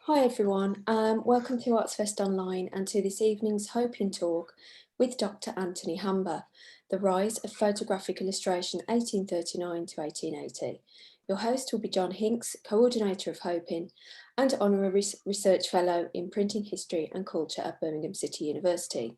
Hi everyone, welcome to ArtsFest Online and to this evening's HoPIN talk with Dr. Anthony Humber, The Rise of Photographic Illustration 1839 to 1880. Your host will be John Hinks, co-ordinator of HoPIN and Honorary Research Fellow in Printing History and Culture at Birmingham City University.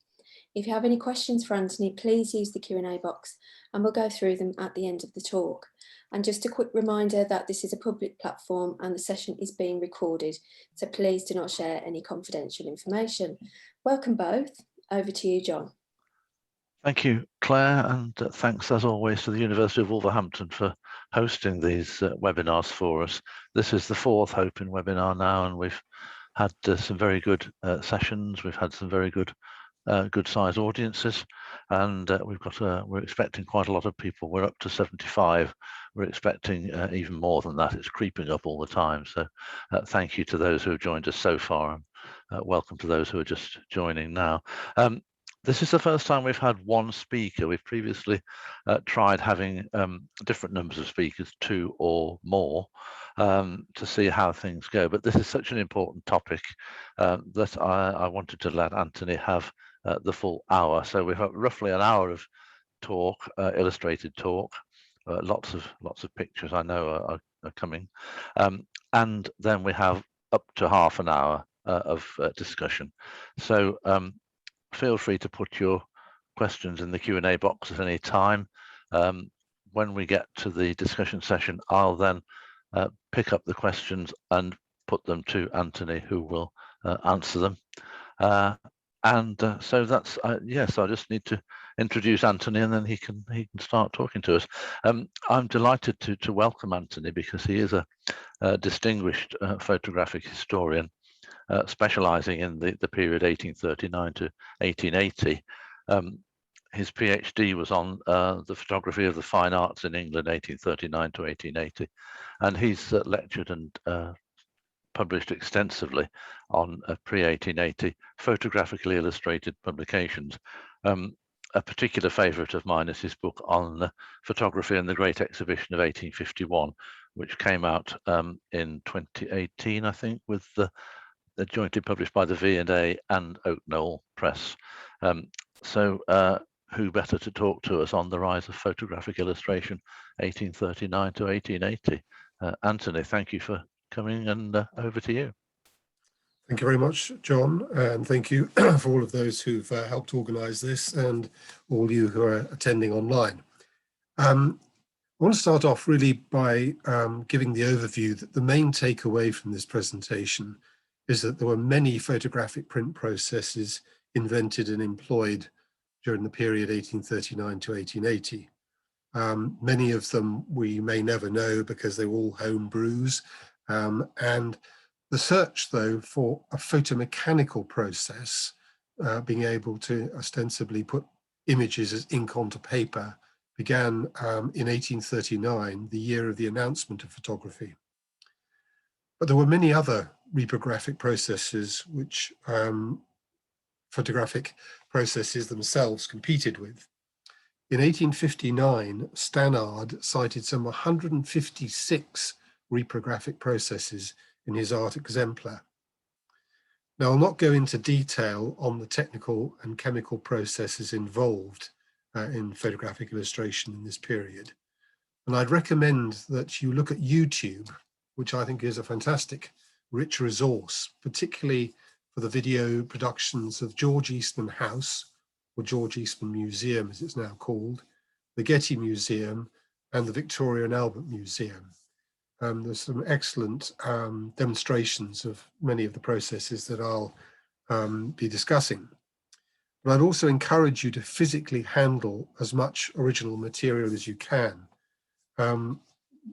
If you have any questions for Anthony, please use the Q&A box and we'll go through them at the end of the talk. And just a quick reminder that this is a public platform and the session is being recorded, so please do not share any confidential information. Welcome both. Over to you, John. Thank you, Claire, and thanks as always to the University of Wolverhampton for hosting these webinars for us. This is the fourth HoPIN webinar now, and we've had some very good sessions. We've had some very good sized audiences, and we're expecting quite a lot of people. We're up to 75. We're expecting even more than that. It's creeping up all the time. So thank you to those who have joined us so far, and welcome to those who are just joining now. This is the first time we've had one speaker. We've previously tried having different numbers of speakers, 2 or more, to see how things go. But this is such an important topic that I wanted to let Anthony have the full hour. So we've got roughly an hour of talk, illustrated talk, lots of pictures I know are coming, and then we have up to half an hour of discussion. So feel free to put your questions in the Q&A box at any time. When we get to the discussion session, I'll then pick up the questions and put them to Anthony, who will answer them. So that's yes. I just need to introduce Anthony, and then he can start talking to us. I'm delighted to welcome Anthony because he is a distinguished photographic historian, specialising in the period 1839 to 1880. His PhD was on the photography of the fine arts in England, 1839 to 1880, and he's lectured and published extensively on pre-1880 photographically illustrated publications. A particular favourite of mine is his book on photography and the Great Exhibition of 1851, which came out in 2018, I think, with the jointly published by the V&A and Oak Knoll Press. Who better to talk to us on the rise of photographic illustration 1839 to 1880? Anthony, thank you for coming, and over to you. Thank you very much, John, and thank you for all of those who've helped organise this and all you who are attending online. I want to start off really by giving the overview that the main takeaway from this presentation is that there were many photographic print processes invented and employed during the period 1839 to 1880. Many of them we may never know because they were all home brews. And the search, though, for a photomechanical process, being able to ostensibly put images as ink onto paper, began in 1839, the year of the announcement of photography. But there were many other reprographic processes which photographic processes themselves competed with. In 1859, Stannard cited some 156 reprographic processes in his art exemplar. Now, I'll not go into detail on the technical and chemical processes involved in photographic illustration in this period. And I'd recommend that you look at YouTube, which I think is a fantastic, rich resource, particularly for the video productions of George Eastman House, or George Eastman Museum, as it's now called, the Getty Museum, and the Victoria and Albert Museum. There's some excellent demonstrations of many of the processes that I'll be discussing. But I'd also encourage you to physically handle as much original material as you can.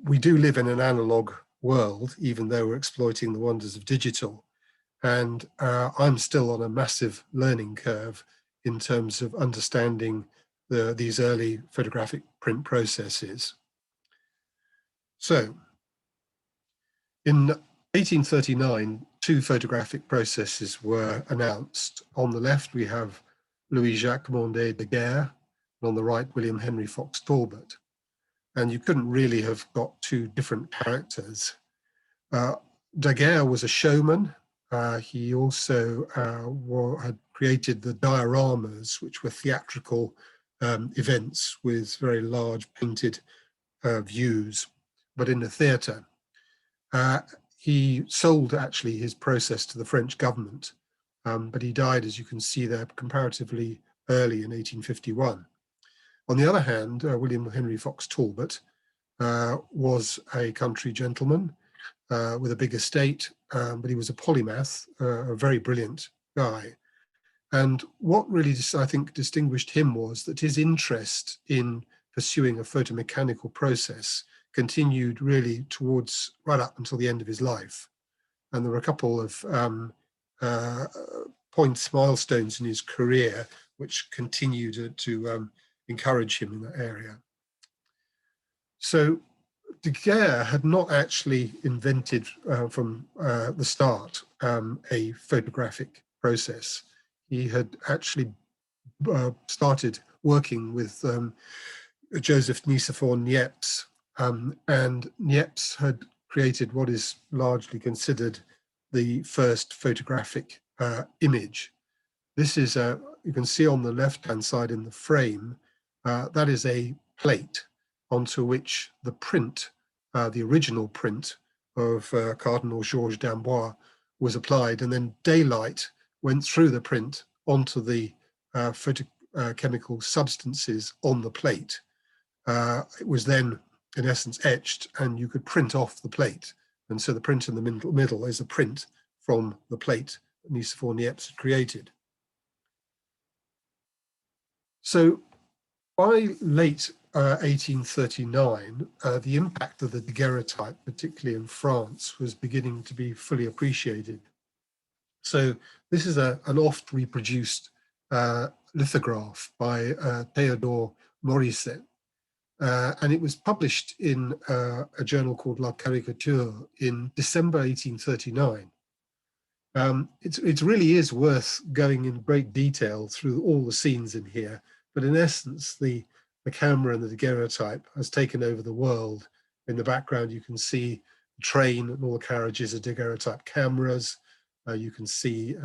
We do live in an analog world, even though we're exploiting the wonders of digital. And I'm still on a massive learning curve in terms of understanding these early photographic print processes. So, in 1839, 2 photographic processes were announced. On the left, we have Louis-Jacques Mondet Daguerre, and on the right, William Henry Fox Talbot. And you couldn't really have got 2 different characters. Daguerre was a showman He also had created the dioramas, which were theatrical events with very large painted views, but in a theatre. He sold actually his process to the French government, but he died, as you can see there, comparatively early in 1851. On the other hand, William Henry Fox Talbot was a country gentleman with a big estate, but he was a polymath, a very brilliant guy. And what really, I think, distinguished him was that his interest in pursuing a photomechanical process continued really towards right up until the end of his life. And there were a couple of milestones in his career which continued to encourage him in that area. So Daguerre had not actually invented from the start a photographic process. He had actually started working with Joseph Nicephore Niepce, and Niepce had created what is largely considered the first photographic image. This is, you can see on the left-hand side in the frame, that is a plate onto which the print, the original print of Cardinal Georges d'Amboise was applied, and then daylight went through the print onto the photochemical substances on the plate. It was then, in essence, etched, and you could print off the plate. And so the print in the middle is a print from the plate that Nicephore Niepce had created. So by late 1839, the impact of the daguerreotype, particularly in France, was beginning to be fully appreciated. So this is an oft reproduced lithograph by Théodore Morisset, and it was published in a journal called La Caricature in December 1839. It really is worth going in great detail through all the scenes in here, but in essence, the camera and the daguerreotype has taken over the world. In the background, you can see the train and all the carriages are daguerreotype cameras. You can see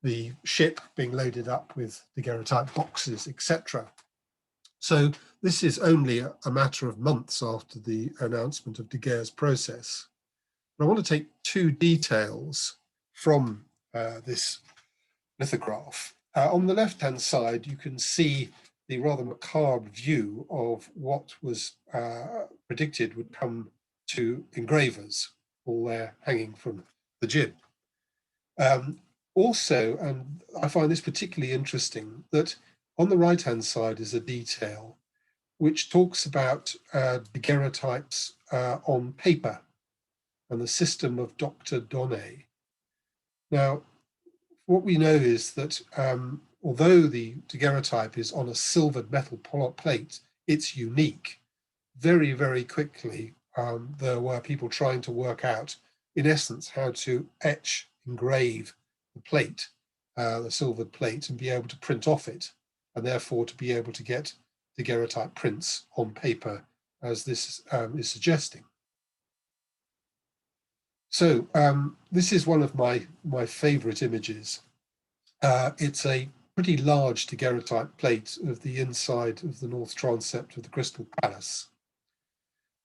the ship being loaded up with daguerreotype boxes, etc. So this is only a matter of months after the announcement of Daguerre's process. But I want to take two details from this lithograph. On the left-hand side, you can see the rather macabre view of what was predicted would come to engravers, all there hanging from the jib. Also, and I find this particularly interesting, that on the right-hand side is a detail which talks about daguerreotypes on paper and the system of Dr. Donnet. Now, what we know is that although the daguerreotype is on a silvered metal plate, it's unique. Very, very quickly, there were people trying to work out, in essence, how to engrave the plate, the silvered plate, and be able to print off it, and therefore to be able to get daguerreotype prints on paper, as this is suggesting. So this is one of my favorite images. It's a pretty large daguerreotype plate of the inside of the north transept of the Crystal Palace.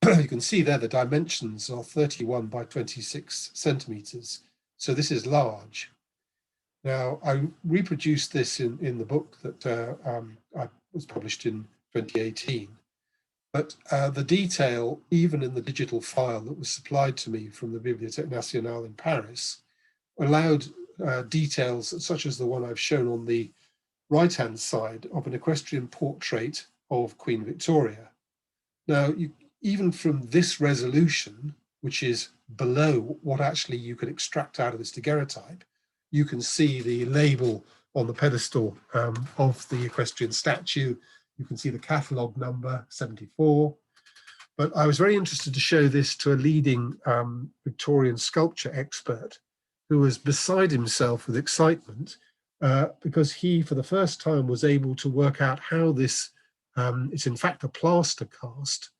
You can see there the dimensions are 31 by 26 centimeters. So this is large. Now, I reproduced this in the book that was published in 2018. But the detail, even in the digital file that was supplied to me from the Bibliothèque Nationale in Paris, allowed details such as the one I've shown on the right-hand side of an equestrian portrait of Queen Victoria. Now, even from this resolution, which is below what actually you can extract out of this daguerreotype, you can see the label on the pedestal of the equestrian statue. You can see the catalogue number 74. But I was very interested to show this to a leading Victorian sculpture expert who was beside himself with excitement because he, for the first time, was able to work out how this, it's in fact a plaster cast,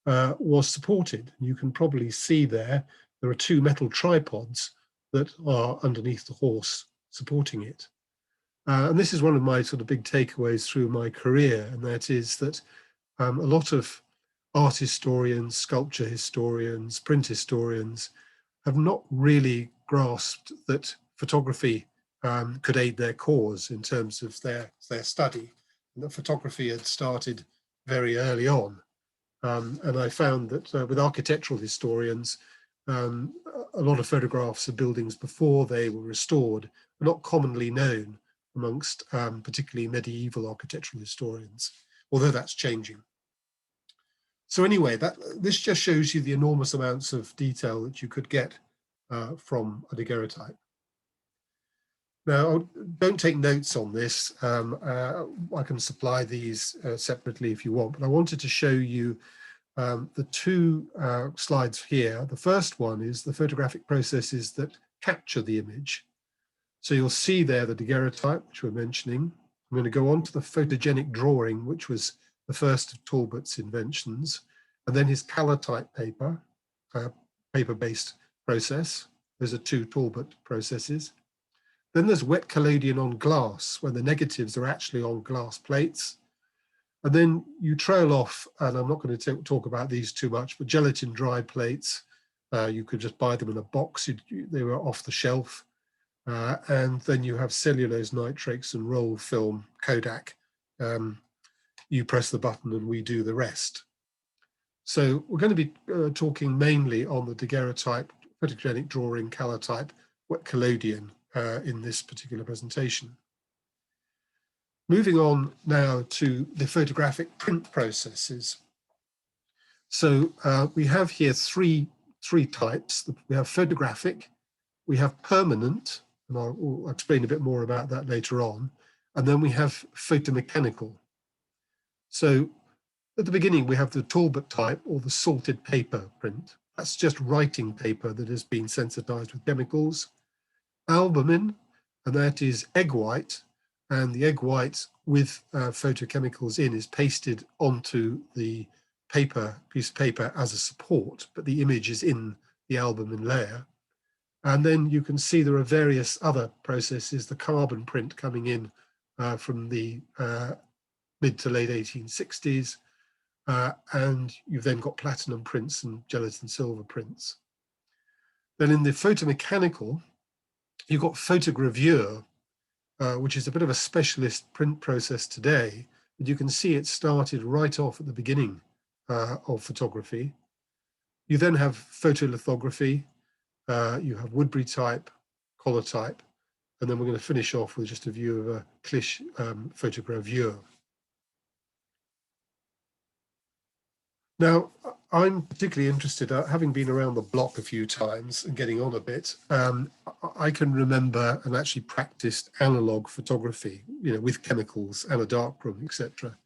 was supported. You can probably see there are two metal tripods that are underneath the horse supporting it. And this is one of my sort of big takeaways through my career, and that is that a lot of art historians, sculpture historians, print historians have not really grasped that photography could aid their cause in terms of their study, and that photography had started very early on. And I found that with architectural historians, a lot of photographs of buildings before they were restored are not commonly known amongst particularly medieval architectural historians, although that's changing. So anyway, this just shows you the enormous amounts of detail that you could get from a daguerreotype. Now, don't take notes on this. I can supply these separately if you want, but I wanted to show you the two slides here. The first one is the photographic processes that capture the image. So you'll see there the daguerreotype, which we're mentioning. I'm going to go on to the photogenic drawing, which was the first of Talbot's inventions, and then his Collotype paper, paper-based process. Those are two Talbot processes. Then there's wet collodion on glass, where the negatives are actually on glass plates. And then you trail off, and I'm not going to talk about these too much, but gelatin dry plates, you could just buy them in a box. They were off the shelf. And then you have cellulose nitrates and roll film, Kodak. You press the button and we do the rest. So we're going to be talking mainly on the daguerreotype, photogenic drawing, Collotype, wet collodion in this particular presentation. Moving on now to the photographic print processes. So we have here three types. We have photographic, we have permanent, and I'll explain a bit more about that later on. And then we have photomechanical. So at the beginning, we have the Talbot type, or the salted paper print. That's just writing paper that has been sensitized with chemicals. Albumen, and that is egg white, and the egg white with photochemicals in is pasted onto the piece of paper as a support, but the image is in the albumen layer. And then you can see there are various other processes, the carbon print coming in from the mid to late 1860s. And you've then got platinum prints and gelatin silver prints. Then in the photomechanical, you've got photogravure, which is a bit of a specialist print process today, but you can see it started right off at the beginning of photography. You then have photolithography, you have Woodbury type, Collotype, and then we're going to finish off with just a view of a Cliche photogravure. Now, I'm particularly interested, having been around the block a few times and getting on a bit, I can remember and actually practiced analog photography, with chemicals and a darkroom, etc.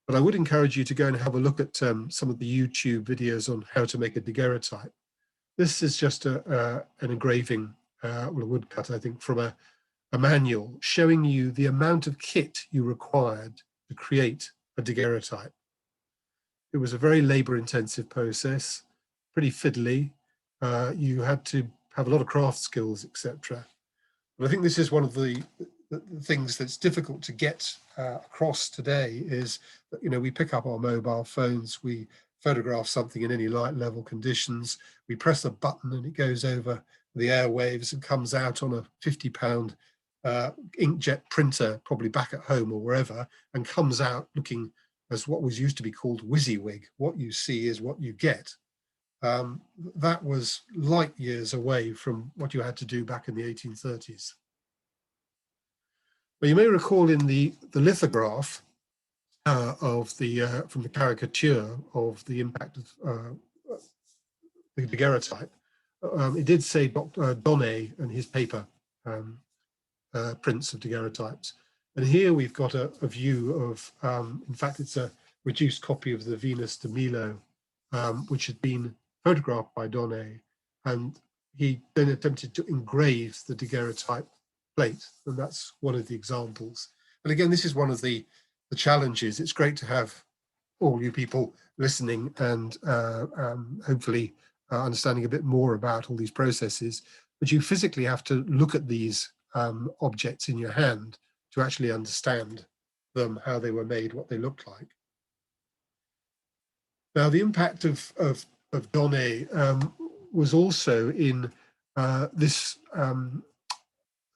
But I would encourage you to go and have a look at some of the YouTube videos on how to make a daguerreotype. This is just an engraving, a woodcut, I think, from a manual showing you the amount of kit you required to create a daguerreotype. It was a very labor-intensive process, pretty fiddly. You had to have a lot of craft skills, etc. But I think this is one of the things that's difficult to get across today is that, we pick up our mobile phones, we photograph something in any light level conditions, we press a button and it goes over the airwaves and comes out on a 50-pound inkjet printer, probably back at home or wherever, and comes out looking as what was used to be called WYSIWYG. What you see is what you get. That was light years away from what you had to do back in the 1830s. But you may recall in the lithograph from the caricature of the impact of the daguerreotype, it did say Dr. Donnet and his paper prints of daguerreotypes. And here we've got a view of, in fact, it's a reduced copy of the Venus de Milo, which had been photographed by Donnet, and he then attempted to engrave the daguerreotype plate, and that's one of the examples. And again, this is one of the challenges. It's great to have all you people listening and hopefully understanding a bit more about all these processes. but you physically have to look at these objects in your hand to actually understand them, how they were made, what they looked like. Now, the impact of Donnet was also in this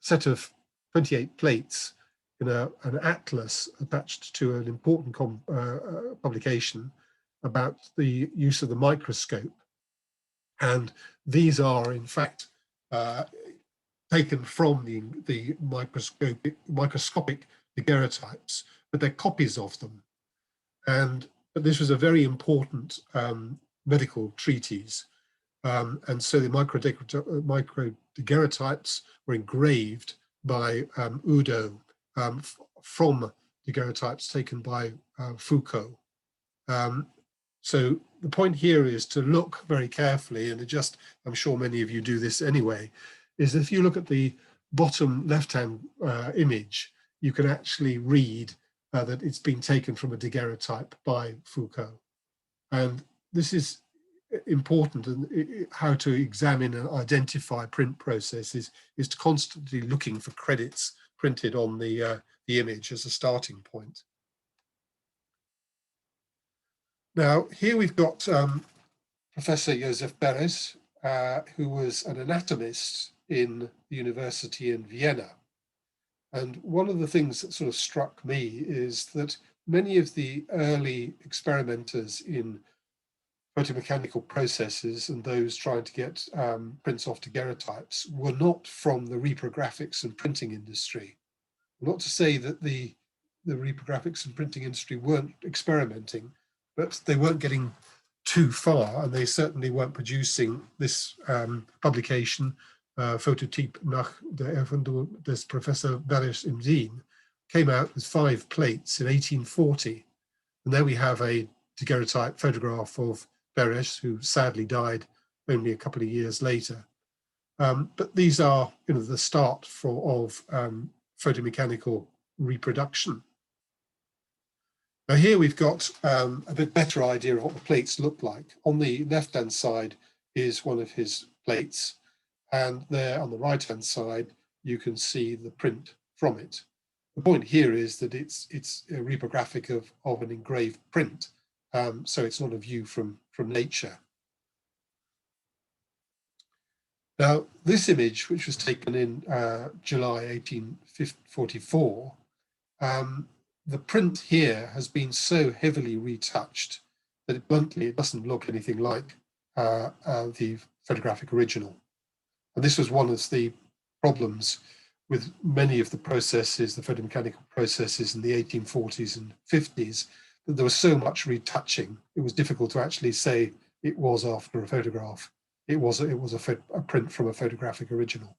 set of 28 plates in an atlas attached to an important publication about the use of the microscope. And these are, in fact, taken from the microscopic daguerreotypes, but they're copies of them. But this was a very important medical treatise. And so the micro daguerreotypes were engraved by Udo from daguerreotypes taken by Foucault. So the point here is to look very carefully, and I'm sure many of you do this anyway, is if you look at the bottom left-hand image, you can actually read that it's been taken from a daguerreotype by Foucault. And this is important, and how to examine and identify print processes is to constantly looking for credits printed on the image as a starting point. Now, here we've got Professor Josef Beres, who was an anatomist in the university in Vienna. And one of the things that sort of struck me is that many of the early experimenters in photomechanical processes and those trying to get prints off daguerreotypes were not from the reprographics and printing industry. Not to say that the reprographics and printing industry weren't experimenting, but they weren't getting too far, and they certainly weren't producing this publication, Photolithography nach der Erfindung des Professor Beres im Wien, came out with 5 plates in 1840. And there we have a daguerreotype photograph of Beres, who sadly died only a couple of years later. But these are, the start of photomechanical reproduction. Now here we've got a bit better idea of what the plates look like. On the left-hand side is one of his plates, and there on the right-hand side you can see the print from it. The point here is that it's a reprographic of an engraved print, so it's not a view from nature. Now this image, which was taken in July 1844, the print here has been so heavily retouched that bluntly it doesn't look anything like the photographic original. And this was one of the problems with many of the processes, the photomechanical processes in the 1840s and 50s, that there was so much retouching. It was difficult to actually say it was after a photograph. It was a print from a photographic original.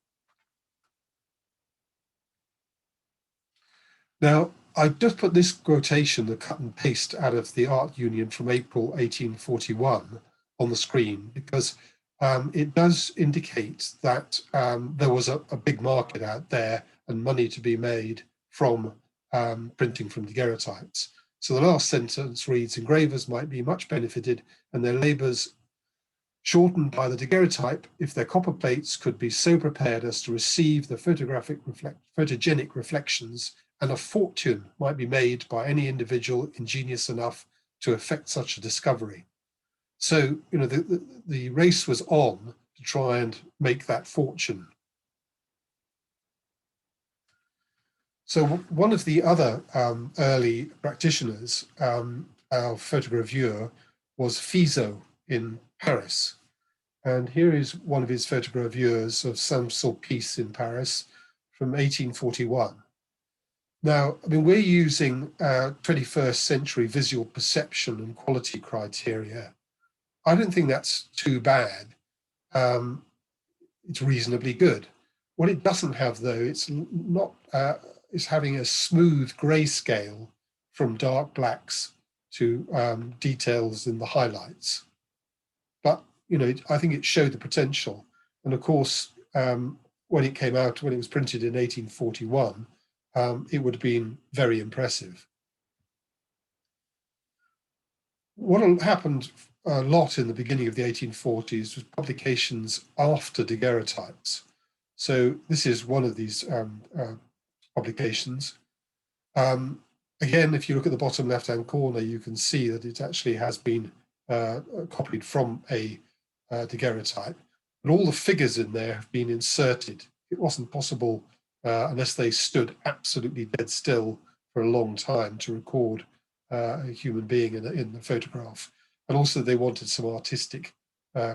Now, I just put this quotation, the cut and paste out of the Art Union from April 1841 on the screen, because it does indicate that there was a big market out there and money to be made from printing from daguerreotypes. So the last sentence reads, engravers might be much benefited and their labours shortened by the daguerreotype if their copper plates could be so prepared as to receive the photogenic reflections, and a fortune might be made by any individual ingenious enough to effect such a discovery. So, the race was on to try and make that fortune. So one of the other early practitioners of photogravure was Fizeau in Paris. And here is one of his photogravures of Saint-Sulpice in Paris from 1841. Now, we're using 21st century visual perception and quality criteria. I don't think that's too bad. It's reasonably good. What it doesn't have, though, it's having a smooth grayscale from dark blacks to details in the highlights. But, I think it showed the potential. And of course, when it came out, when it was printed in 1841, it would have been very impressive. What happened a lot in the beginning of the 1840s was publications after daguerreotypes. So this is one of these publications. Again, if you look at the bottom left-hand corner, you can see that it actually has been copied from a daguerreotype, but all the figures in there have been inserted. It wasn't possible, unless they stood absolutely dead still for a long time, to record a human being in the photograph. And also they wanted some artistic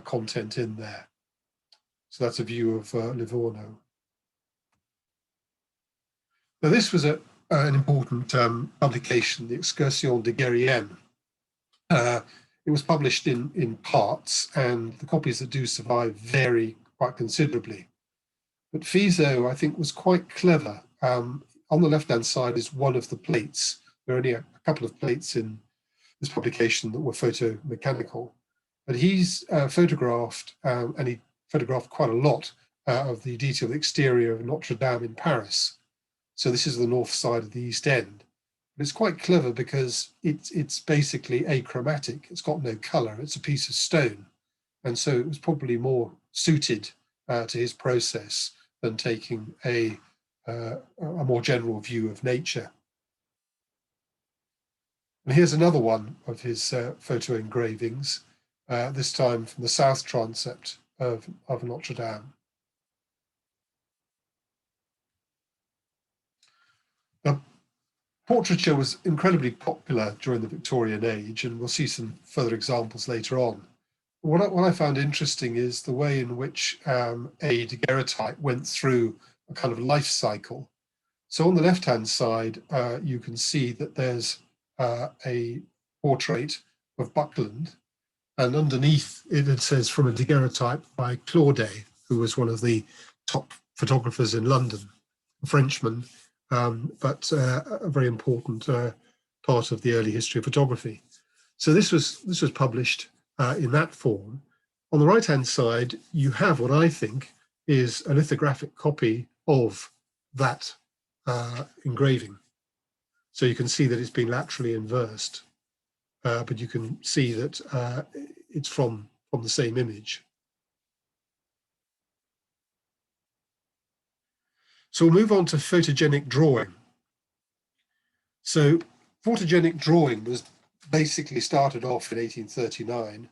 content in there. So that's a view of Livorno. Now this was an important publication, the Excursion Daguerrienne. It was published in parts, and the copies that do survive vary quite considerably. But Fizeau, I think, was quite clever. On the left-hand side is one of the plates. There are only a couple of plates in this publication that were photomechanical. But he's photographed, and he photographed quite a lot of the detailed exterior of Notre Dame in Paris. So this is the north side of the East End. But it's quite clever because it's basically achromatic. It's got no color. It's a piece of stone. And so it was probably more suited to his process than taking a more general view of nature. And here's another one of his photo engravings, this time from the south transept of Notre Dame. Now, portraiture was incredibly popular during the Victorian age, and we'll see some further examples later on. What I found interesting is the way in which a daguerreotype went through a kind of life cycle. So on the left-hand side, you can see that there's a portrait of Buckland, and underneath it says from a daguerreotype by Claudet, who was one of the top photographers in London, a Frenchman, but a very important part of the early history of photography. So this was published in that form. On the right-hand side, you have what I think is a lithographic copy of that engraving. So you can see that it's been laterally inversed, but you can see that it's from the same image. So we'll move on to photogenic drawing. So photogenic drawing was basically started off in 1839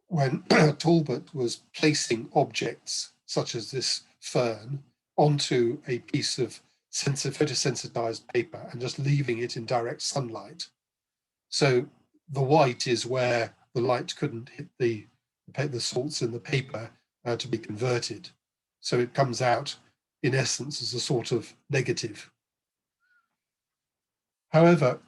when Talbot was placing objects such as this fern onto a piece of photosensitized paper and just leaving it in direct sunlight. So the white is where the light couldn't hit the salts in the paper to be converted. So it comes out in essence as a sort of negative. However,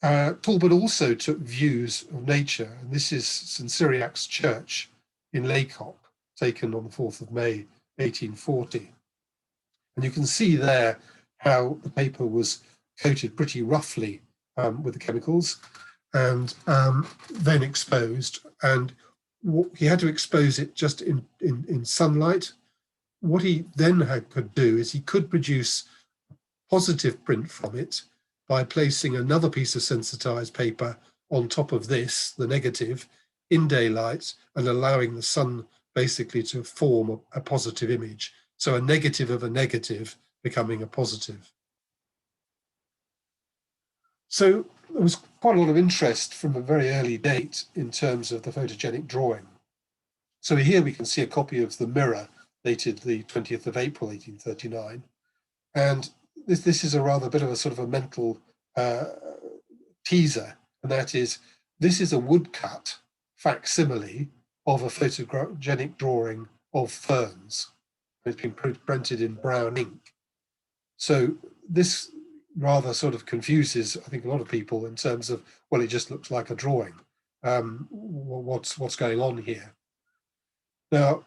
Talbot also took views of nature, and this is St Cyriac's Church in Laycock, taken on the 4th of May, 1840. And you can see there how the paper was coated pretty roughly with the chemicals and then exposed. And he had to expose it just in sunlight. What he then could do is he could produce positive print from it by placing another piece of sensitized paper on top of this, the negative, in daylight, and allowing the sun basically to form a positive image. So a negative of a negative becoming a positive. So there was quite a lot of interest from a very early date in terms of the photogenic drawing. So here we can see a copy of the Mirror, dated the 20th of April, 1839. And this is a rather bit of a sort of a mental teaser, and that is, this is a woodcut facsimile of a photogenic drawing of ferns. It's been printed in brown ink. So this rather sort of confuses, I think, a lot of people in terms of, well, it just looks like a drawing. What's going on here? Now,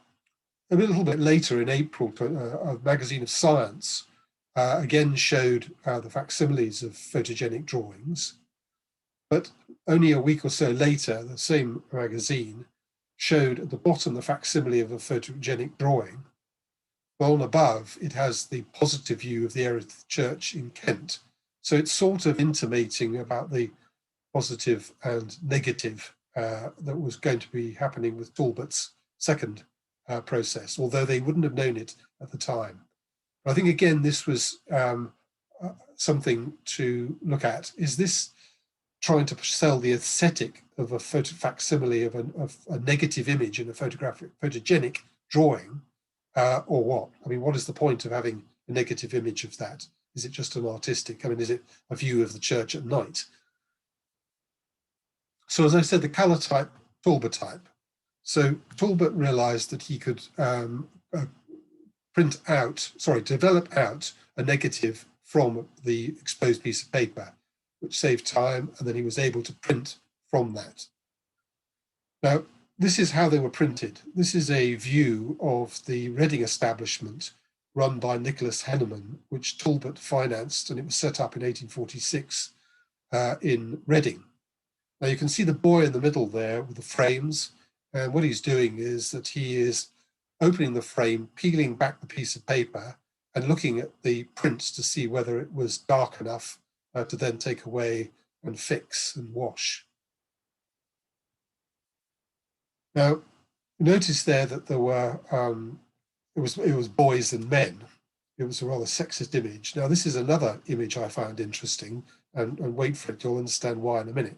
a little bit later in April, a magazine of Science again showed the facsimiles of photogenic drawings. But only a week or so later, the same magazine showed at the bottom the facsimile of a photogenic drawing. Well, on above, it has the positive view of the Erith Church in Kent. So it's sort of intimating about the positive and negative that was going to be happening with Talbot's second process, although they wouldn't have known it at the time. I think, again, this was something to look at. Is this trying to sell the aesthetic of a facsimile of a negative image in a photogenic drawing, or what? I mean, what is the point of having a negative image of that? Is it just an artistic? I mean, is it a view of the church at night? So, as I said, the Collotype, Talbot type. So Talbot realized that he could develop out a negative from the exposed piece of paper, which saved time, and then he was able to print from that. Now, this is how they were printed. This is a view of the Reading establishment run by Nicholas Henneman, which Talbot financed, and it was set up in 1846 in Reading. Now you can see the boy in the middle there with the frames, and what he's doing is that he is opening the frame, peeling back the piece of paper, and looking at the prints to see whether it was dark enough to then take away and fix and wash. Now, notice there that there were it was boys and men. It was a rather sexist image. Now, this is another image I found interesting, and wait for it, you'll understand why in a minute.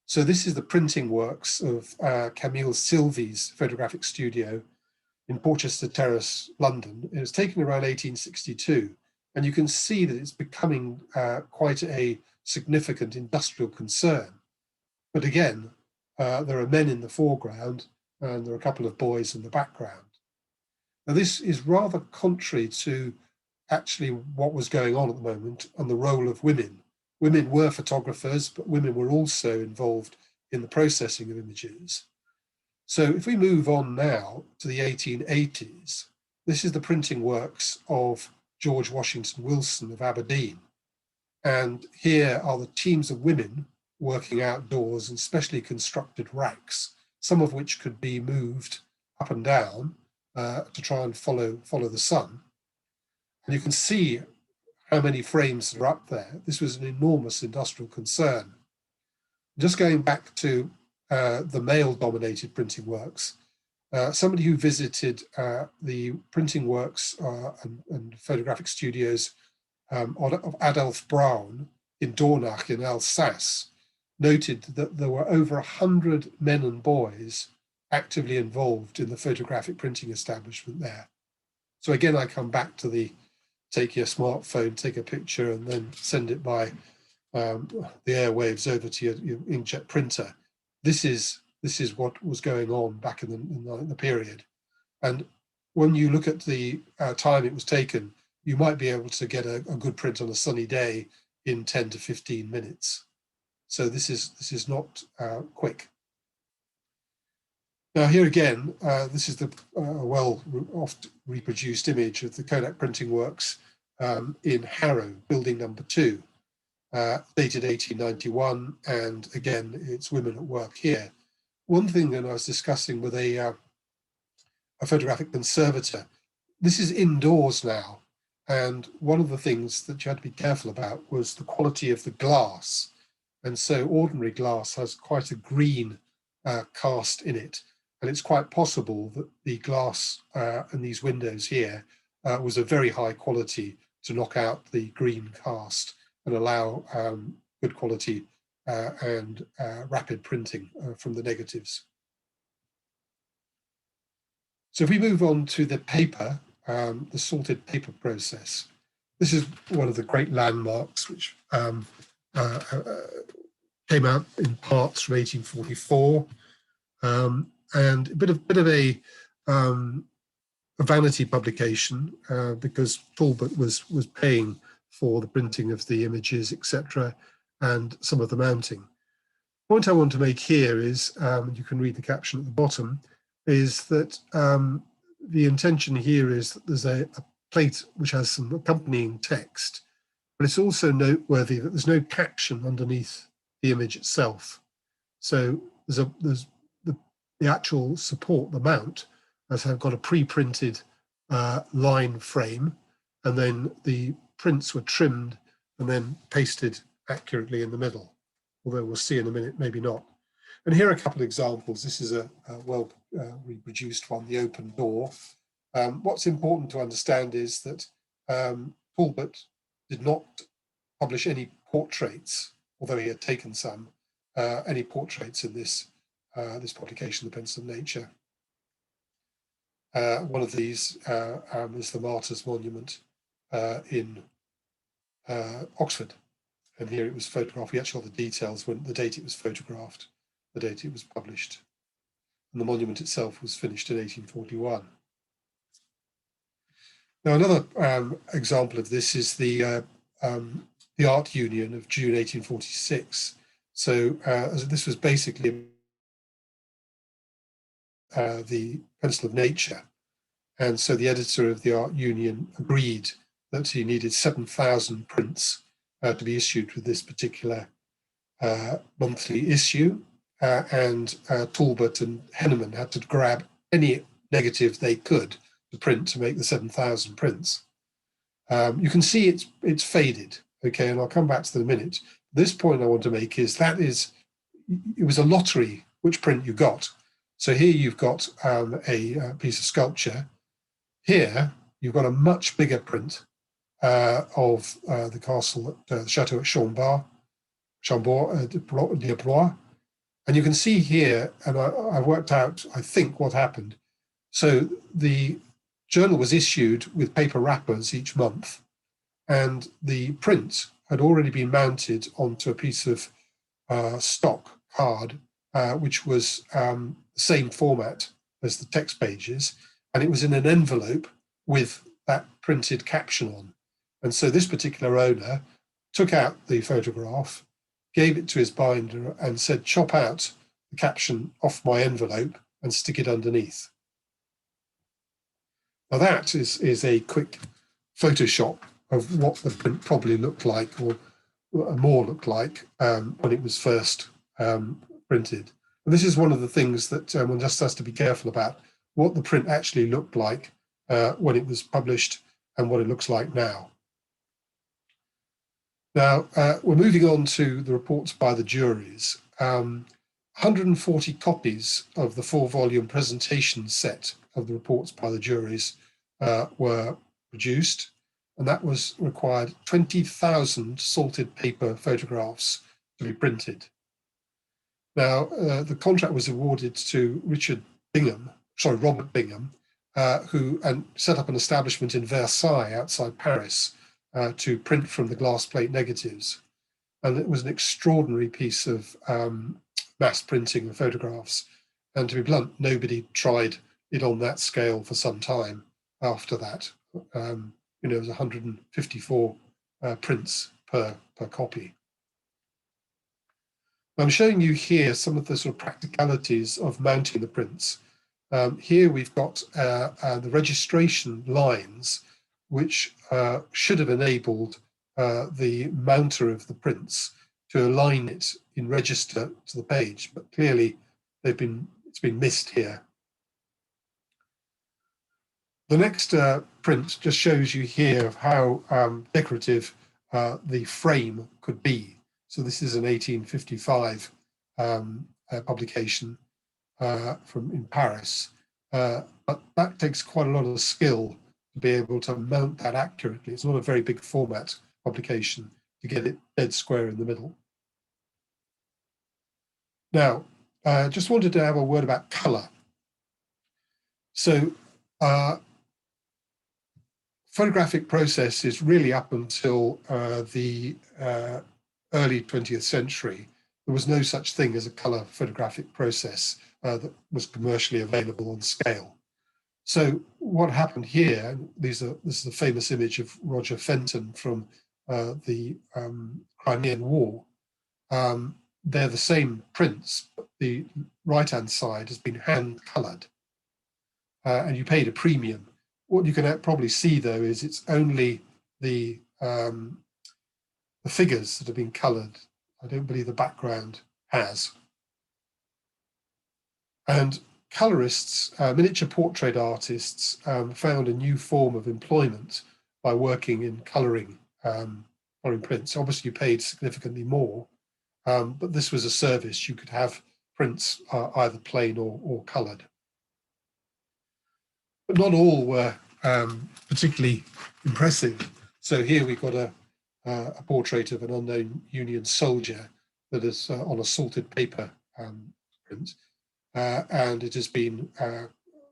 So this is the printing works of Camille Sylvie's photographic studio in Porchester Terrace, London. It was taken around 1862, and you can see that it's becoming quite a significant industrial concern. But again, there are men in the foreground, and there are a couple of boys in the background. Now, this is rather contrary to actually what was going on at the moment and the role of women. Women were photographers, but women were also involved in the processing of images. So if we move on now to the 1880s, this is the printing works of George Washington Wilson of Aberdeen. And here are the teams of women working outdoors in specially constructed racks, some of which could be moved up and down to try and follow the sun. And you can see how many frames are up there. This was an enormous industrial concern. Just going back to the male-dominated printing works, somebody who visited the printing works and photographic studios of Adolf Braun in Dornach in Alsace noted that there were over 100 men and boys actively involved in the photographic printing establishment there. So again, I come back to the take your smartphone, take a picture, and then send it by the airwaves over to your inkjet printer. This is what was going on back in the period. And when you look at the time it was taken, you might be able to get a good print on a sunny day in 10 to 15 minutes. So this is not quick. Now here again, this is the oft reproduced image of the Kodak printing works in Harrow, building number 2, dated 1891, and again, it's women at work here. One thing that I was discussing with a photographic conservator, this is indoors now, and one of the things that you had to be careful about was the quality of the glass. And so ordinary glass has quite a green cast in it. And it's quite possible that the glass in these windows here was of very high quality to knock out the green cast and allow good quality and rapid printing from the negatives. So if we move on to the paper, the salted paper process, this is one of the great landmarks which came out in parts from 1844. And a bit of a vanity publication because Talbot was paying for the printing of the images, etc., and some of the mounting. The point I want to make here is, you can read the caption at the bottom, is that the intention here is that there's a plate which has some accompanying text, but it's also noteworthy that there's no caption underneath the image itself. So there's the actual support, the mount, has got a pre-printed line frame, and then the prints were trimmed and then pasted accurately in the middle, although we'll see in a minute, maybe not. And here are a couple of examples. This is a reproduced one, The Open Door. What's important to understand is that Talbot did not publish any portraits, although he had taken some, any portraits in this publication, The Pencil of Nature. One of these is the Martyrs Monument in Oxford. And here it was photographed. We actually got the details, when the date it was photographed, the date it was published. And the monument itself was finished in 1841. Now, another example of this is the Art Union of June 1846. So this was basically the Pencil of Nature. And so the editor of the Art Union agreed that he needed 7,000 prints to be issued with this particular monthly issue. And Talbot and Henneman had to grab any negative they could to print to make the 7,000 prints. You can see it's faded, okay, and I'll come back to that in a minute. This point I want to make is it was a lottery which print you got. So here you've got a piece of sculpture. Here you've got a much bigger print of the castle, the chateau at Chambord, and you can see here, and I worked out, I think, what happened. So the journal was issued with paper wrappers each month, and the print had already been mounted onto a piece of stock card, which was the same format as the text pages, and it was in an envelope with that printed caption on. And so this particular owner took out the photograph, gave it to his binder and said, chop out the caption off my envelope and stick it underneath. Now that is a quick Photoshop of what the print probably looked like, or more looked like, when it was first printed. And this is one of the things that one just has to be careful about, what the print actually looked like when it was published and what it looks like now. Now, we're moving on to the reports by the juries. 140 copies of the 4-volume presentation set of the reports by the juries were produced, and that required 20,000 salted paper photographs to be printed. Now, the contract was awarded to Robert Bingham, who set up an establishment in Versailles outside Paris to print from the glass plate negatives. And it was an extraordinary piece of mass printing of photographs. And to be blunt, nobody tried it on that scale for some time after that. It was 154 prints per copy. I'm showing you here some of the sort of practicalities of mounting the prints. Here we've got the registration lines, which should have enabled the mounter of the prints to align it in register to the page, but clearly it's been missed here. The next print just shows you here how decorative the frame could be. So this is an 1855 publication in Paris, but that takes quite a lot of skill to be able to mount that accurately. It's not a very big format publication to get it dead square in the middle. Now, just wanted to have a word about colour. So, photographic process is really up until the early 20th century. There was no such thing as a colour photographic process that was commercially available on scale. So what happened here, this is a famous image of Roger Fenton from the Crimean War. They're the same prints, but the right-hand side has been hand-coloured, and you paid a premium. What you can probably see, though, is it's only the figures that have been coloured. I don't believe the background has. And colorists, miniature portrait artists, found a new form of employment by working in colouring prints. Obviously, you paid significantly more, but this was a service. You could have prints either plain or coloured. but not all were particularly impressive. So here we've got a portrait of an unknown Union soldier that is on a salted paper print, and it has been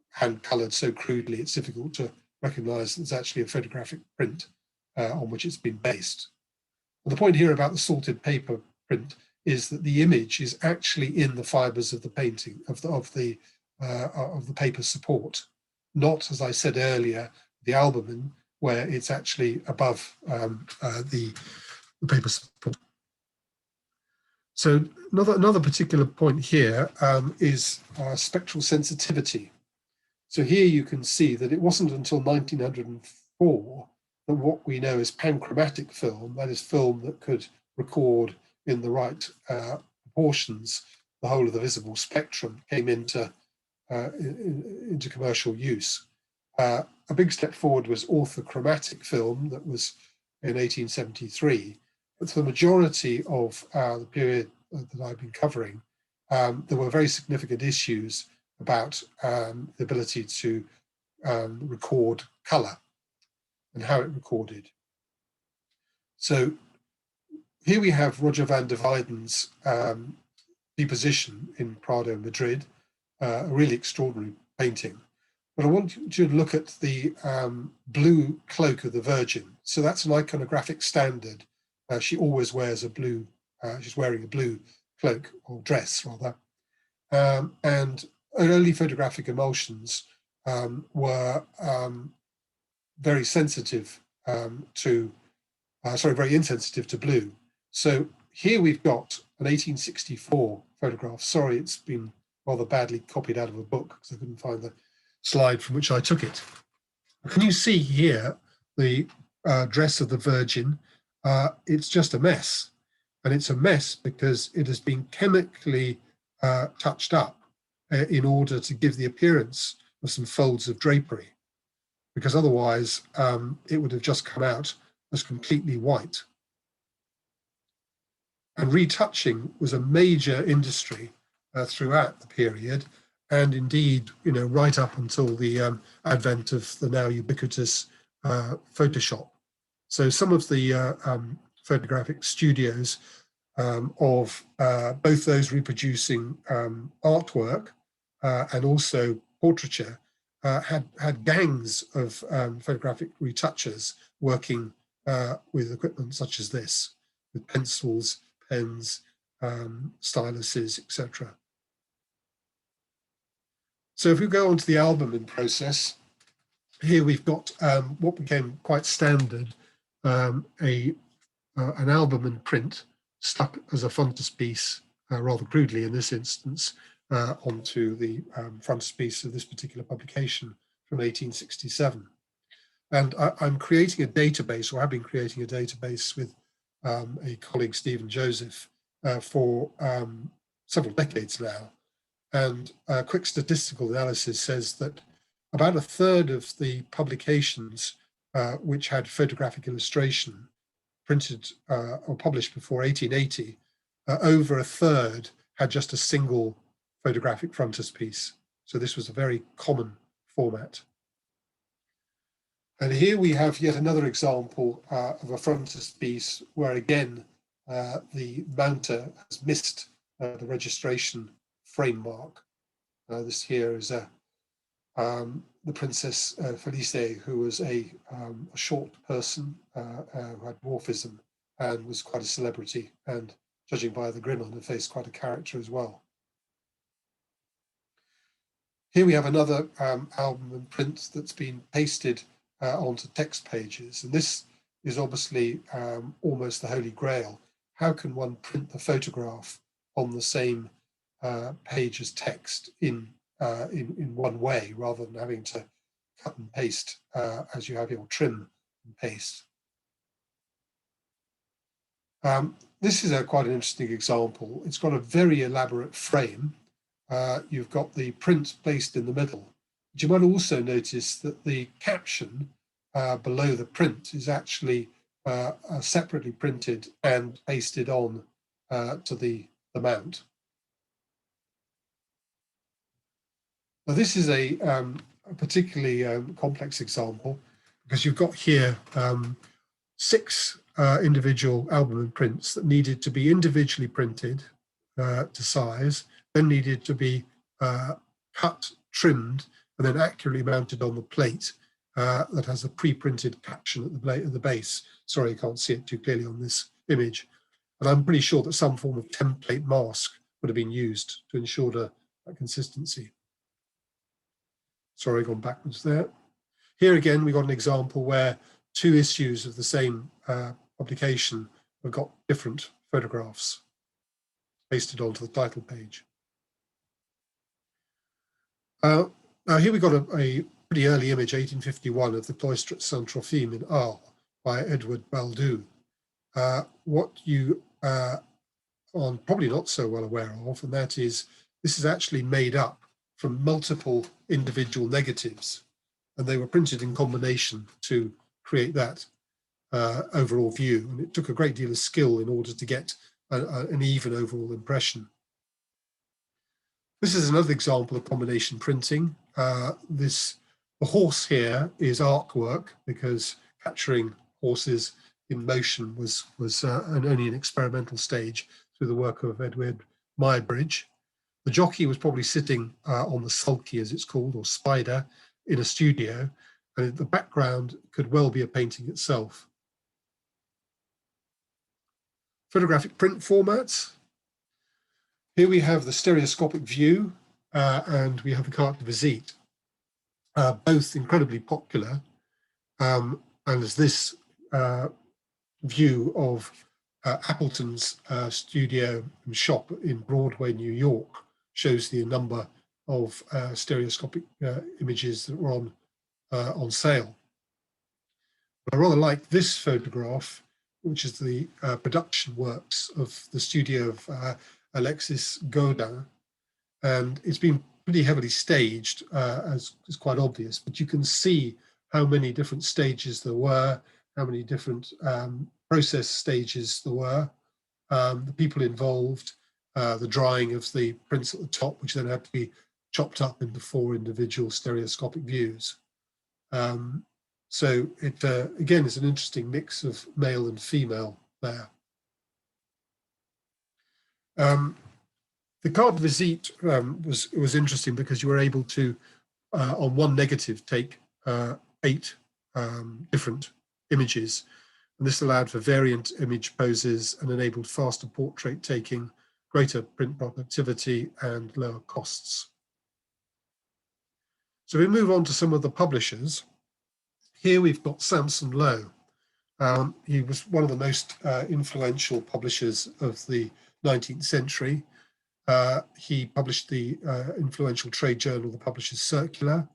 hand colored so crudely it's difficult to recognize that it's actually a photographic print on which it's been based. And the point here about the salted paper print is that the image is actually in the fibers of the painting, of the paper support, not, as I said earlier, the albumen, where it's actually above the paper support. So another particular point here is spectral sensitivity. So here you can see that it wasn't until 1904 that what we know as panchromatic film, that is film that could record in the right proportions the whole of the visible spectrum, came into commercial use. A big step forward was orthochromatic film that was in 1873. But for the majority of the period that I've been covering, there were very significant issues about the ability to record colour and how it recorded. So here we have Roger van der Weyden's Deposition in Prado, Madrid, a really extraordinary painting. But I want you to look at the blue cloak of the Virgin. So that's an iconographic standard. She always wears a blue, she's wearing a blue cloak, or dress rather. And early photographic emulsions were very sensitive very insensitive to blue. So here we've got an 1864 photograph. Sorry, it's been rather badly copied out of a book because I couldn't find the slide from which I took it. Can you see here the dress of the Virgin? It's just a mess. And it's a mess because it has been chemically touched up in order to give the appearance of some folds of drapery, because otherwise it would have just come out as completely white. And retouching was a major industry throughout the period, and indeed, right up until the advent of the now ubiquitous Photoshop. So some of the photographic studios of both those reproducing artwork and also portraiture had gangs of photographic retouchers working with equipment such as this, with pencils, pens, styluses, etc. So if we go on to the Albumen process, here we've got what became quite standard, an Albumen print stuck as a frontispiece, rather crudely in this instance, onto the frontispiece of this particular publication from 1867. And I'm creating a database, or have been creating a database with a colleague, Stephen Joseph, for several decades now. And a quick statistical analysis says that about a third of the publications which had photographic illustration printed or published before 1880, over a third had just a single photographic frontispiece. So this was a very common format. And here we have yet another example of a frontispiece where again the mounter has missed the registration frame mark. This here is the Princess Felice, who was a short person who had dwarfism and was quite a celebrity, and judging by the grin on her face, quite a character as well. Here we have another Albumen print that's been pasted onto text pages, and this is obviously almost the holy grail. How can one print the photograph on the same page as text in one way, rather than having to cut and paste as you have your trim and paste? This is quite an interesting example. It's got a very elaborate frame. You've got the print placed in the middle. But you might also notice that the caption below the print is actually separately printed and pasted on to the mount. Now, this is a a particularly complex example, because you've got here 6 individual Albumen prints that needed to be individually printed to size, then needed to be cut, trimmed, and then accurately mounted on the plate that has a pre-printed caption at the base. Sorry, I can't see it too clearly on this image. And I'm pretty sure that some form of template mask would have been used to ensure that consistency. Sorry, I've gone backwards there. Here again, we got an example where 2 issues of the same publication have got different photographs pasted onto the title page. Now here we got a pretty early image, 1851, of the cloister at Saint-Trophime in Arles by Edward Baldou. What you are probably not so well aware of, and that is this is actually made up from multiple individual negatives, and they were printed in combination to create that overall view. And it took a great deal of skill in order to get an even overall impression. This is another example of combination printing. The horse here is artwork, because capturing horses in motion was only an experimental stage through the work of Edward Muybridge. The jockey was probably sitting on the sulky, as it's called, or spider, in a studio, and the background could well be a painting itself. Photographic print formats. Here we have the stereoscopic view and we have the carte de visite, both incredibly popular. And as this view of Appleton's studio and shop in Broadway, New York, shows the number of stereoscopic images that were on sale. But I rather like this photograph, which is the production works of the studio of Alexis Godin, and it's been pretty heavily staged, as is quite obvious, but you can see how many different stages there were, how many different process stages there were, the people involved, the drying of the prints at the top, which then had to be chopped up into 4 individual stereoscopic views. So it, again, is an interesting mix of male and female there. The carte de visite was interesting because you were able to, on one negative, take 8 different images. And this allowed for variant image poses and enabled faster portrait taking, greater print productivity, and lower costs. So we move on to some of the publishers. Here we've got Sampson Low. He was one of the most influential publishers of the 19th century. He published the influential trade journal, The Publishers Circular.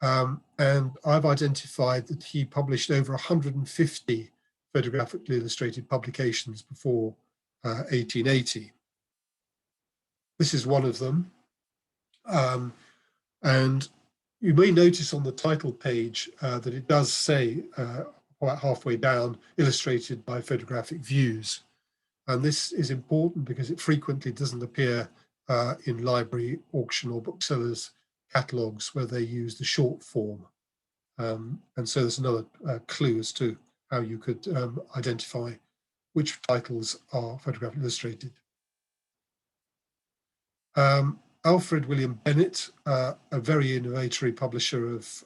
And I've identified that he published over 150 photographically illustrated publications before 1880. This is one of them. And you may notice on the title page that it does say, quite halfway down, illustrated by photographic views. And this is important because it frequently doesn't appear in library, auction, or booksellers' catalogues where they use the short form. And so there's another clue as to how you could identify which titles are photographically illustrated. Alfred William Bennett, a very innovatory publisher of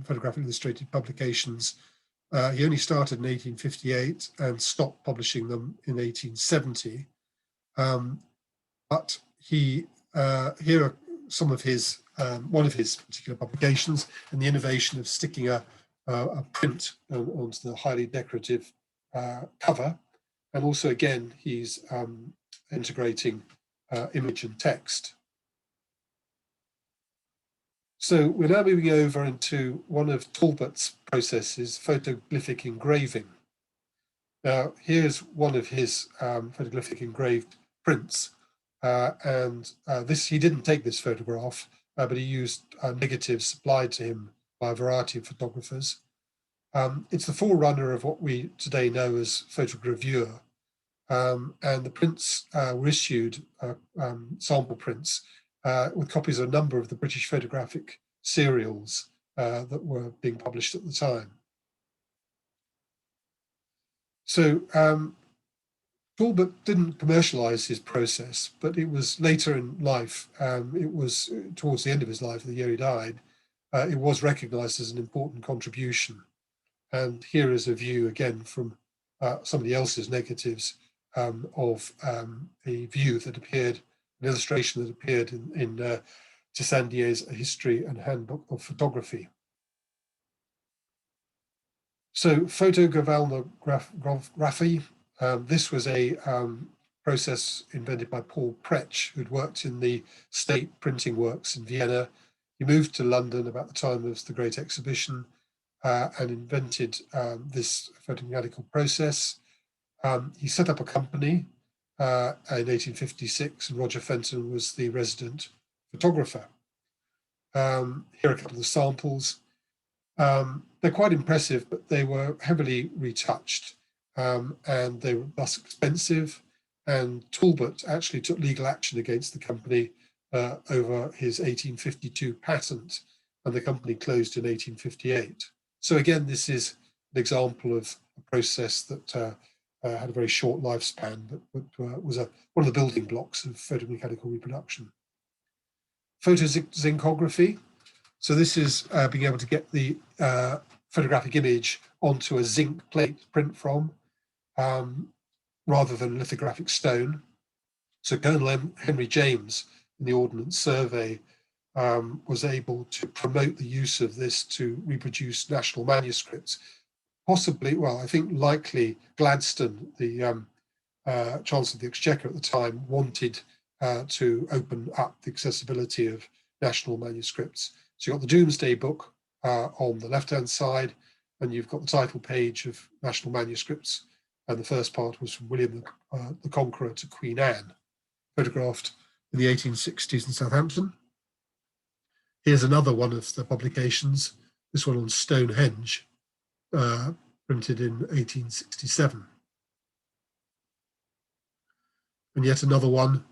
photographically illustrated publications. He only started in 1858 and stopped publishing them in 1870. But he, here are some of his, one of his particular publications, and the innovation of sticking a print onto the highly decorative cover. And also, again, he's integrating image and text. So we're now moving over into one of Talbot's processes, photoglyphic engraving. Now, here's one of his photoglyphic engraved prints. This, he didn't take this photograph, but he used negatives supplied to him by a variety of photographers. It's the forerunner of what we today know as photogravure. And the prints were issued, sample prints, with copies of a number of the British photographic serials that were being published at the time. So Talbot didn't commercialize his process, but it was later in life, it was towards the end of his life, the year he died, it was recognized as an important contribution. And here is a view again from somebody else's negatives of a view that appeared, an illustration that appeared in Tissandier's History and Handbook of Photography. So photogravography, this was a process invented by Paul Pretsch, who'd worked in the state printing works in Vienna. He moved to London about the time of the Great Exhibition and invented this photomechanical process. He set up a company in 1856, and Roger Fenton was the resident photographer. Here are a couple of samples. They're quite impressive, but they were heavily retouched and they were thus expensive. And Talbot actually took legal action against the company over his 1852 patent, and the company closed in 1858. So again, this is an example of a process that had a very short lifespan, but was one of the building blocks of photomechanical reproduction. Photozincography. So this is being able to get the photographic image onto a zinc plate to print from, rather than lithographic stone. So Colonel Henry James in the Ordnance Survey was able to promote the use of this to reproduce national manuscripts. Possibly, well, I think likely Gladstone, the Chancellor of the Exchequer at the time, wanted to open up the accessibility of national manuscripts. So you've got the Domesday Book on the left-hand side, and you've got the title page of national manuscripts. And the first part was from William the Conqueror to Queen Anne, photographed in the 1860s in Southampton. Here's another one of the publications, this one on Stonehenge, printed in 1867. And yet another one,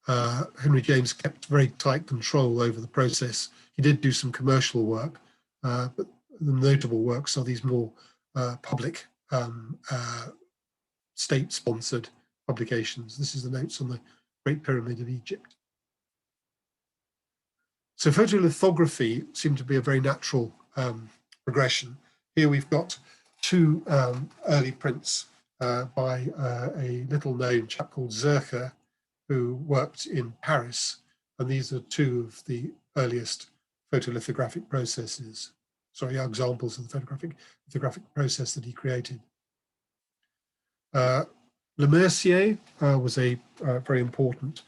Henry James kept very tight control over the process. He did do some commercial work, but the notable works are these more public, state-sponsored publications. This is the notes on the Great Pyramid of Egypt. So photolithography seemed to be a very natural progression. Here we've got two early prints by a little-known chap called Zercher, who worked in Paris, and these are two of the earliest photolithographic processes. Sorry, examples of the photographic process that he created. Le Mercier was a very important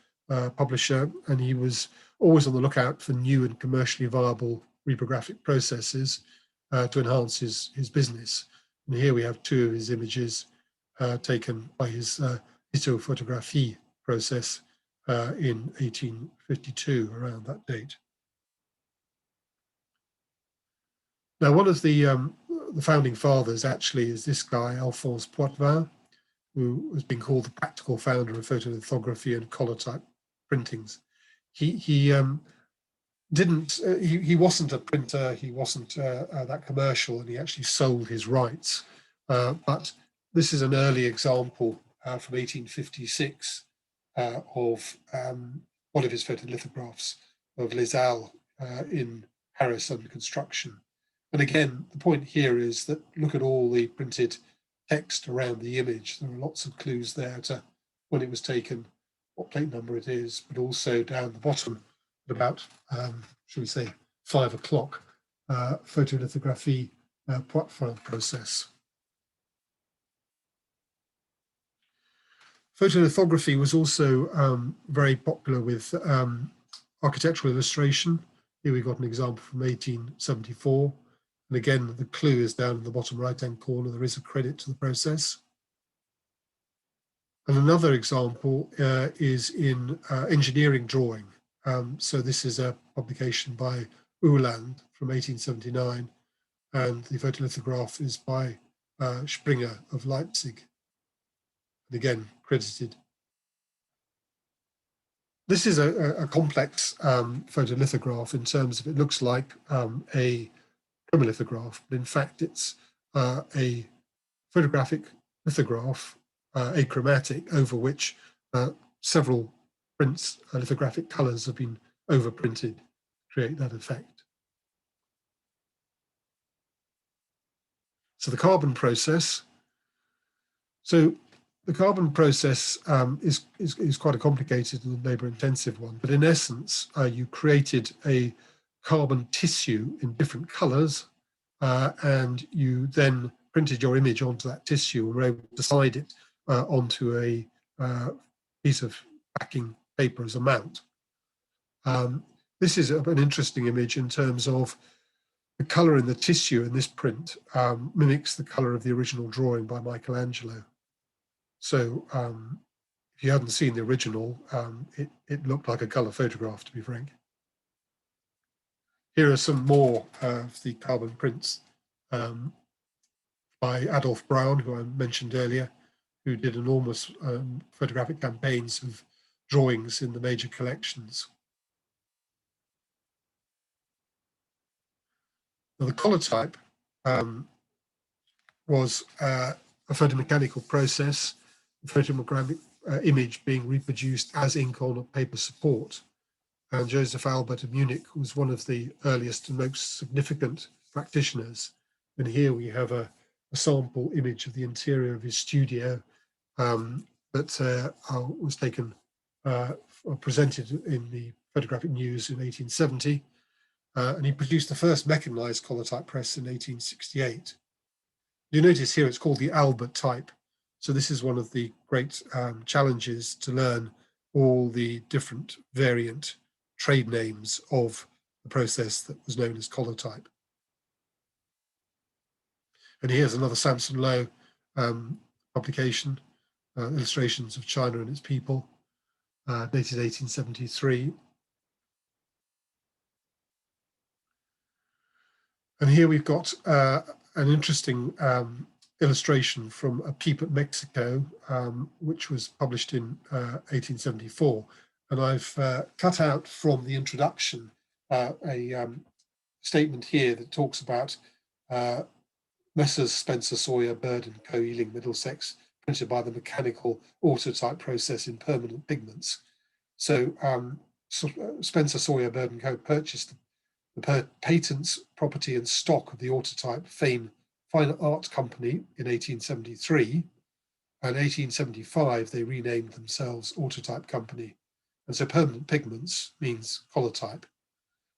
publisher, and he was always on the lookout for new and commercially viable reprographic processes to enhance his business. And here we have two of his images taken by his Photography process in 1852, around that date. Now, one of the founding fathers actually is this guy, Alphonse Poitvin, who has been called the practical founder of photolithography and collotype printings. He wasn't a printer, he wasn't that commercial, and he actually sold his rights. But this is an early example from 1856 of one of his photolithographs of Les Halles in Paris under construction. And again, the point here is that look at all the printed text around the image. There are lots of clues there to when it was taken, what plate number it is, but also down the bottom at about, should we say, 5 o'clock, photolithography Poitvin process. Photolithography was also very popular with architectural illustration. Here we've got an example from 1874. And again, the clue is down in the bottom right-hand corner. There is a credit to the process. And another example is in engineering drawing. So this is a publication by Uhland from 1879. And the photolithograph is by Springer of Leipzig. And again, credited. This is a complex photolithograph in terms of it looks like a chromolithograph, but in fact it's a photographic lithograph, achromatic, over which several prints, lithographic colors have been overprinted to create that effect. So the carbon process. So the carbon process is quite a complicated and labor-intensive one, but in essence, you created a carbon tissue in different colors, and you then printed your image onto that tissue and were able to slide it onto a piece of backing paper as a mount. This is an interesting image in terms of the color in the tissue in this print mimics the color of the original drawing by Michelangelo. So if you hadn't seen the original, it looked like a color photograph, to be frank. Here are some more of the carbon prints by Adolf Braun, who I mentioned earlier, who did enormous photographic campaigns of drawings in the major collections. Now, the collotype was a photomechanical process, the photographic image being reproduced as ink on a paper support. And Joseph Albert of Munich was one of the earliest and most significant practitioners. And here we have a sample image of the interior of his studio that was taken, presented in the Photographic News in 1870. And he produced the first mechanized collotype press in 1868. You notice here it's called the Albert type. So this is one of the great challenges to learn all the different variant trade names of the process that was known as collotype. And here's another Sampson Low publication, Illustrations of China and its People, dated 1873. And here we've got an interesting illustration from A Peep at Mexico, which was published in 1874. And I've cut out from the introduction a statement here that talks about Messrs. Spencer, Sawyer, Bird and Co. Ealing, Middlesex, printed by the mechanical autotype process in permanent pigments. So Spencer, Sawyer, Bird and Co. purchased the patents, property and stock of the autotype Fine Art Company in 1873. And 1875, they renamed themselves Autotype Company. And so permanent pigments means collotype.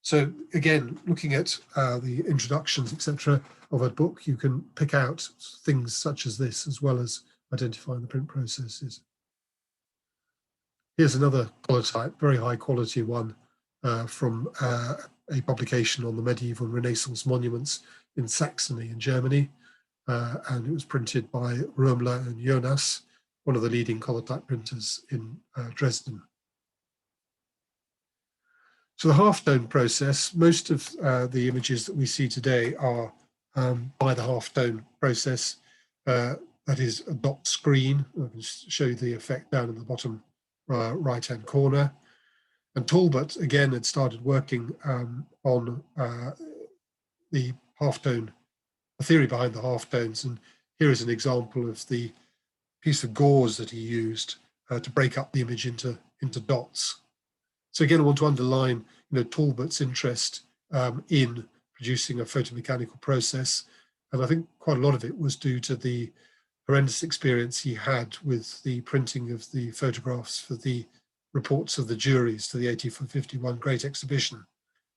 So again, looking at the introductions, etc., of a book, you can pick out things such as this, as well as identifying the print processes. Here's another collotype, very high quality one from a publication on the medieval and Renaissance monuments in Saxony in Germany. And it was printed by Römler and Jonas, one of the leading collotype printers in Dresden. So the halftone process, most of the images that we see today are by the halftone process. That is a dot screen. I can show you the effect down in the bottom right-hand corner. And Talbot, again, had started working on the halftone, the theory behind the halftones. And here is an example of the piece of gauze that he used to break up the image into dots. So again, I want to underline, Talbot's interest in producing a photomechanical process. And I think quite a lot of it was due to the horrendous experience he had with the printing of the photographs for the reports of the juries to the 1851 Great Exhibition,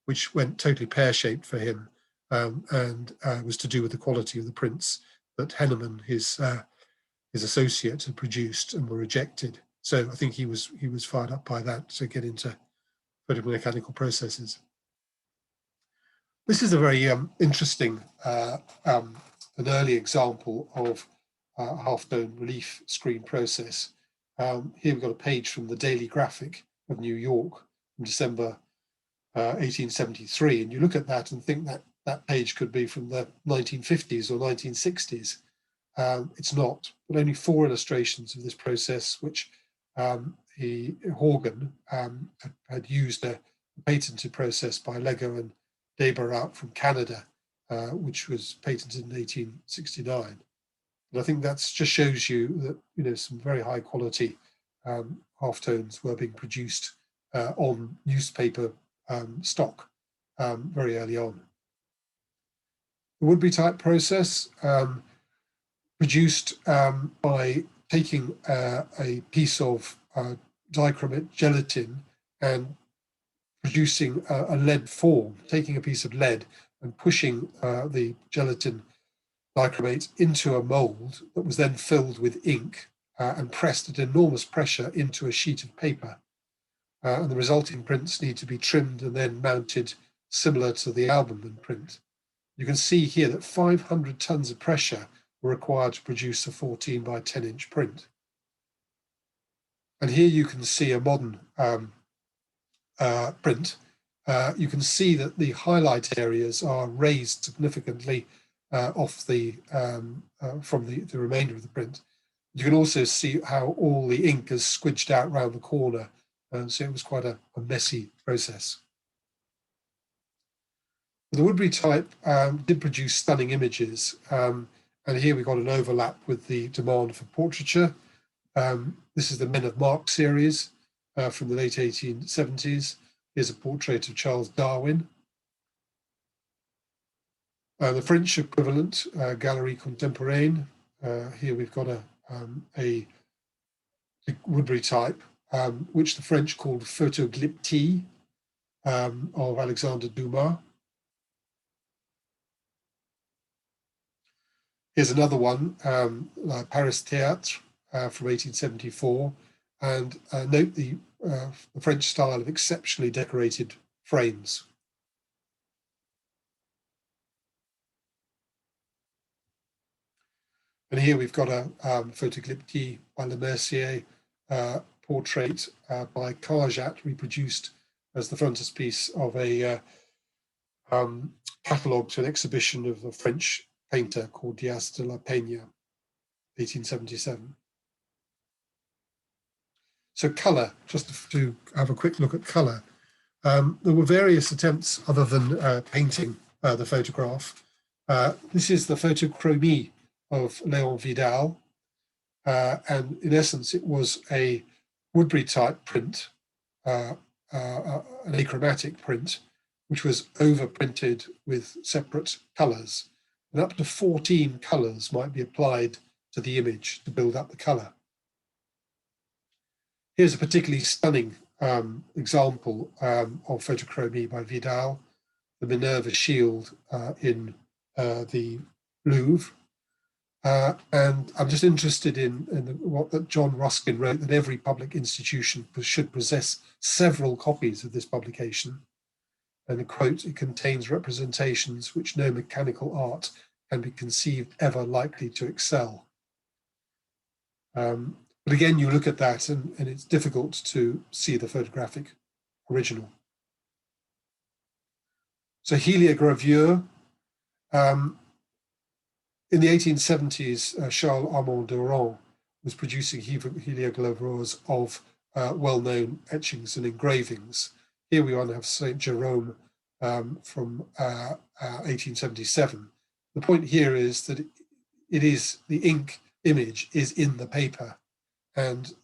which went totally pear-shaped for him and was to do with the quality of the prints that Henneman, his associate, had produced and were rejected. So I think he was fired up by that to get into photomechanical processes. This is a very interesting, an early example of halftone relief screen process. Here we've got a page from the Daily Graphic of New York from December 1873, and you look at that and think that that page could be from the 1950s or 1960s. It's not, but only 4 illustrations of this process, which Horgan had used a patented process by Lego and Daguerre from Canada, which was patented in 1869. And I think that just shows you that some very high quality halftones were being produced on newspaper stock very early on. The Woodbury type process produced by taking a piece of dichromate gelatin and producing a lead form, taking a piece of lead and pushing the gelatin dichromate into a mold that was then filled with ink and pressed at enormous pressure into a sheet of paper. And the resulting prints need to be trimmed and then mounted similar to the Albumen print. You can see here that 500 tons of pressure were required to produce a 14 by 10 inch print. And here you can see a modern print. You can see that the highlight areas are raised significantly off from the remainder of the print. You can also see how all the ink is squidged out around the corner, so it was quite a messy process. The Woodbury type did produce stunning images, and here we've got an overlap with the demand for portraiture. This is the Men of Mark series from the late 1870s. Here's a portrait of Charles Darwin. The French equivalent, Galerie Contemporaine. Here we've got a Woodbury type, which the French called Photogenic of Alexandre Dumas. Here's another one, Paris Théâtre from 1874, and note the French style of exceptionally decorated frames. And here we've got a Photogenic by Le Mercier portrait by Carjat, reproduced as the frontispiece of a catalogue to an exhibition of a French painter called Diaz de la Peña, 1877. So colour, just to have a quick look at colour. There were various attempts other than painting the photograph. This is the photochromie of Léon Vidal, and in essence it was a Woodbury type print, an achromatic print, which was overprinted with separate colours, and up to 14 colours might be applied to the image to build up the colour. Here's a particularly stunning example of photochromie by Vidal, the Minerva shield in the Louvre. And I'm just interested in what John Ruskin wrote, that every public institution should possess several copies of this publication. And a quote, "It contains representations which no mechanical art can be conceived ever likely to excel." But again, you look at that and it's difficult to see the photographic original. So heliogravure. In the 1870s, Charles Armand Durand was producing heliogravures of well-known etchings and engravings. Here we have Saint Jerome from 1877. The point here is that it is the ink image is in the paper, and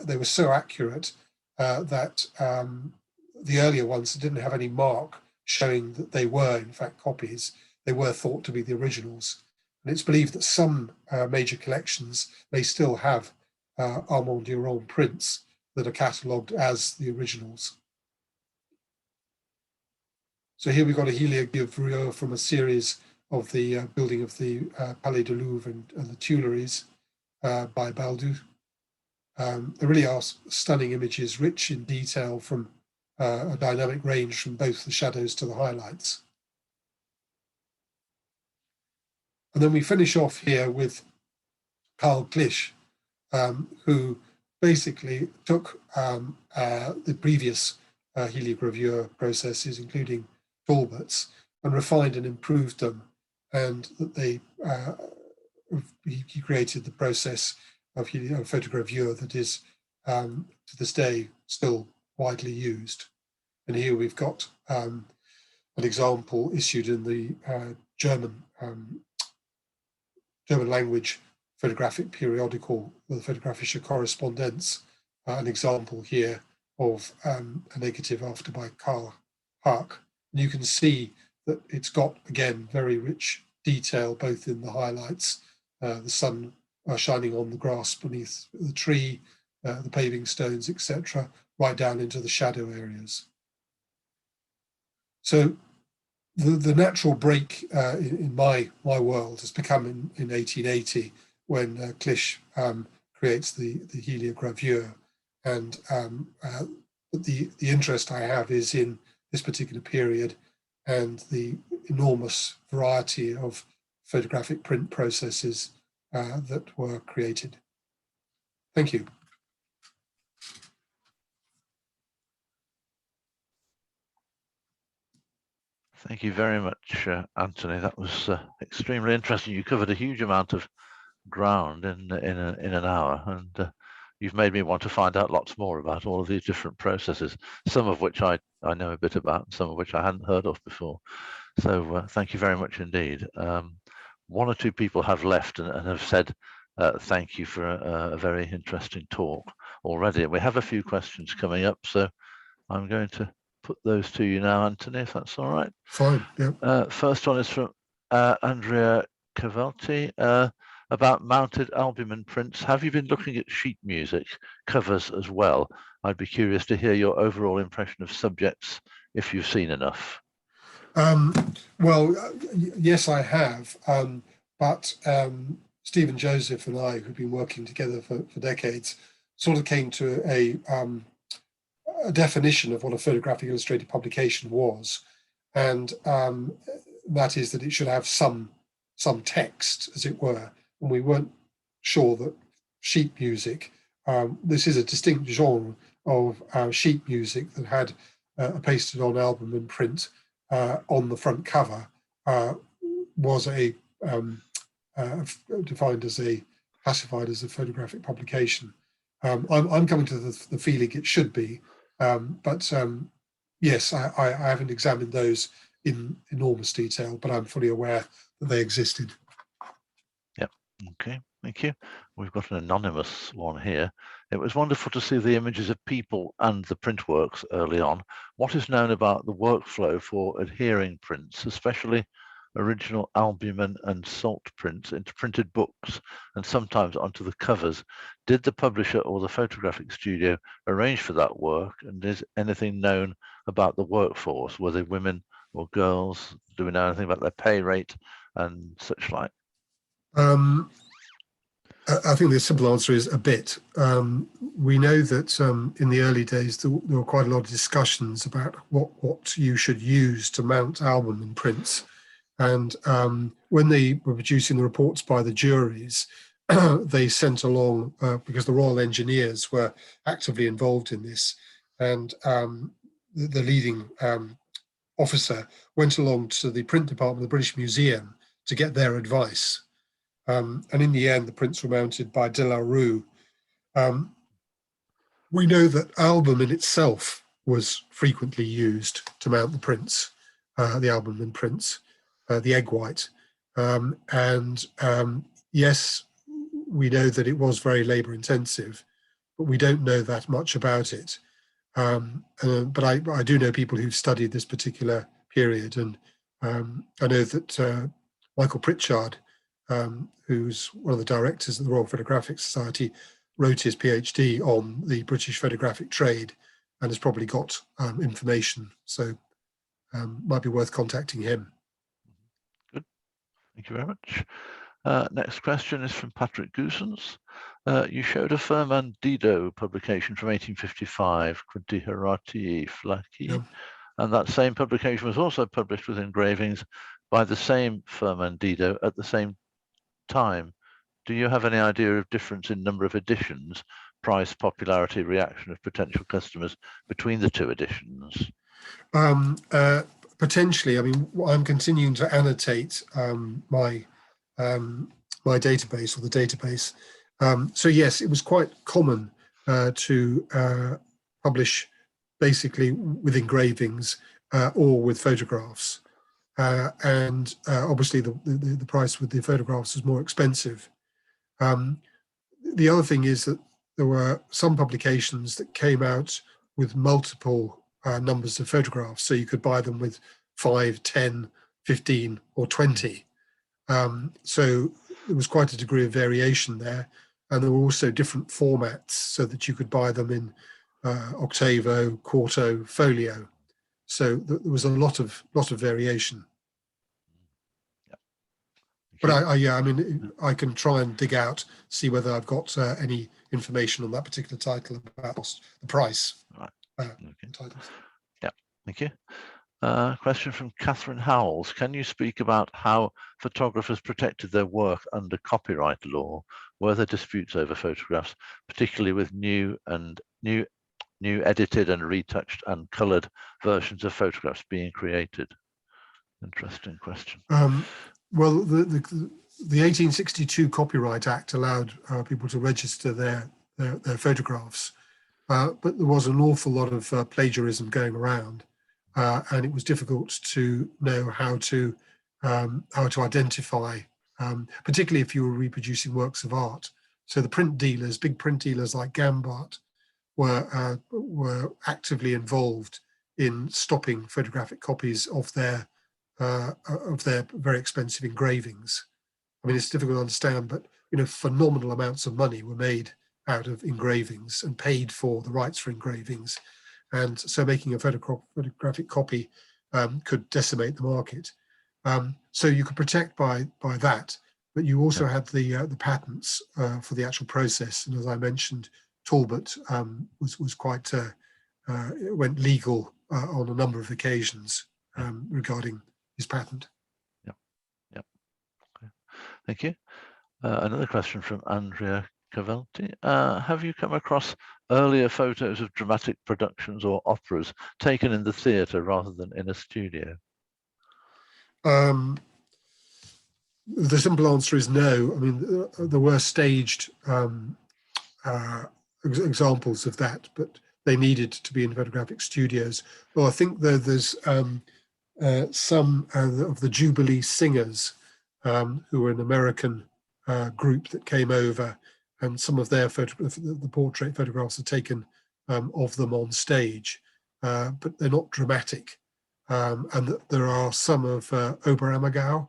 they were so accurate that the earlier ones didn't have any mark showing that they were in fact copies. They were thought to be the originals. And it's believed that some major collections may still have Armand Durand prints that are catalogued as the originals. So here we've got a heliogravure from a series of the building of the Palais de Louvre and the Tuileries by Baldou. They really are stunning images, rich in detail from a dynamic range from both the shadows to the highlights. And then we finish off here with Karl Klich, who basically took the previous heliogravure processes, including Talbot's, and refined and improved them, and that he created the process of photogravure that is to this day still widely used. And here we've got an example issued in the German language photographic periodical, the Photographische Korrespondenz, an example here of a negative after by Karl Hark. And you can see that it's got, again, very rich detail, both in the highlights, the sun shining on the grass beneath the tree, the paving stones, etc., right down into the shadow areas. So the natural break in my world has become in 1880, when Clich creates the heliogravure, and the interest I have is in this particular period and the enormous variety of photographic print processes that were created. Thank you. Thank you very much, Anthony. That was extremely interesting. You covered a huge amount of ground in an hour, and you've made me want to find out lots more about all of these different processes, some of which I know a bit about, some of which I hadn't heard of before. So thank you very much indeed. One or two people have left and have said thank you for a very interesting talk already. We have a few questions coming up, so I'm going to put those to you now, Anthony, if that's all right. Fine, yeah. First one is from Andrea Cavalti about mounted albumen prints. Have you been looking at sheet music covers as well? I'd be curious to hear your overall impression of subjects, if you've seen enough. Well, yes, I have. But Stephen Joseph and I, who've been working together for decades, sort of came to a definition of what a photographic illustrated publication was, and that is that it should have some text, as it were. And we weren't sure that sheet music, this is a distinct genre of sheet music that had a pasted on albumen print on the front cover, was defined as classified as a photographic publication. I'm coming to the feeling it should be, but yes, I haven't examined those in enormous detail, but I'm fully aware that they existed. Yep. Okay. Thank you. We've got an anonymous one here. It was wonderful to see the images of people and the print works early on. What is known about the workflow for adhering prints, especially original albumen and salt prints into printed books and sometimes onto the covers? Did the publisher or the photographic studio arrange for that work? And is anything known about the workforce? Were they women or girls? Do we know anything about their pay rate and such like? I think the simple answer is a bit. We know that in the early days there were quite a lot of discussions about what you should use to mount albumen prints. And when they were producing the reports by the juries, they sent along, because the Royal Engineers were actively involved in this, and the leading officer went along to the print department of the British Museum to get their advice. And in the end, the prints were mounted by De La Rue. We know that albumen itself was frequently used to mount the prints, the albumen prints, the egg white. Yes, we know that it was very labor intensive, but we don't know that much about it. But I do know people who've studied this particular period, and I know that Michael Pritchard, who's one of the directors of the Royal Photographic Society, wrote his PhD on the British photographic trade and has probably got information. So might be worth contacting him. Good. Thank you very much. Next question is from Patrick Goosens. You showed a Firman Dido publication from 1855, Quinti Horatii Flaki, yeah. And that same publication was also published with engravings by the same Firman Dido at the same time. Do you have any idea of difference in number of editions, price, popularity, reaction of potential customers between the two editions? Potentially. I mean, I'm continuing to annotate my database, or the database. So yes, it was quite common to publish basically with engravings or with photographs. And obviously the price with the photographs was more expensive. The other thing is that there were some publications that came out with multiple numbers of photographs, so you could buy them with 5, 10, 15 or 20. So there was quite a degree of variation there, and there were also different formats so that you could buy them in octavo, quarto, folio. So there was a lot of variation. But I mean, I can try and dig out, see whether I've got any information on that particular title about the price. Right. Titles. Yeah, thank you. Question from Catherine Howells. Can you speak about how photographers protected their work under copyright law? Were there disputes over photographs, particularly with new edited and retouched and coloured versions of photographs being created? Interesting question. Well, the 1862 Copyright Act allowed people to register their photographs, but there was an awful lot of plagiarism going around, and it was difficult to know how to identify, particularly if you were reproducing works of art. So the print dealers, big print dealers like Gambart, were actively involved in stopping photographic copies of their very expensive engravings. I mean, it's difficult to understand, but phenomenal amounts of money were made out of engravings and paid for the rights for engravings, and so making a photographic copy could decimate the market. So you could protect by that, but you also had the patents for the actual process, and as I mentioned, Talbot was quite went legal on a number of occasions regarding his patent. Yeah. Okay. Thank you. Another question from Andrea Cavelti. Have you come across earlier photos of dramatic productions or operas taken in the theatre rather than in a studio? The simple answer is no. I mean, there were staged examples of that, but they needed to be in photographic studios. Well, I think there's some of the Jubilee Singers, who were an American group that came over, and some of their the portrait photographs are taken of them on stage, but they're not dramatic. And there are some of Oberammergau,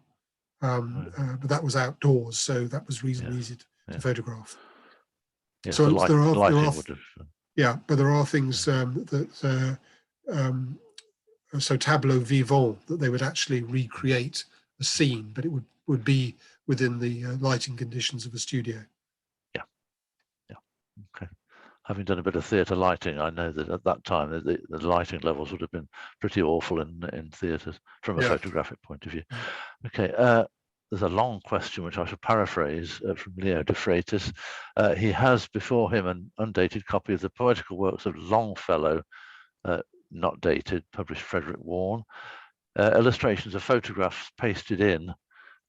but that was outdoors, so that was reasonably easy to photograph. Yes, so there are yeah, but there are things that so tableau vivant, that they would actually recreate a scene, but it would be within the lighting conditions of a studio. Yeah. Okay. Having done a bit of theatre lighting, I know that at that time the lighting levels would have been pretty awful in theatres from a photographic point of view. Okay. There's a long question which I shall paraphrase from Leo de Freitas. He has before him an undated copy of the poetical works of Longfellow, not dated, published Frederick Warne, illustrations of photographs pasted in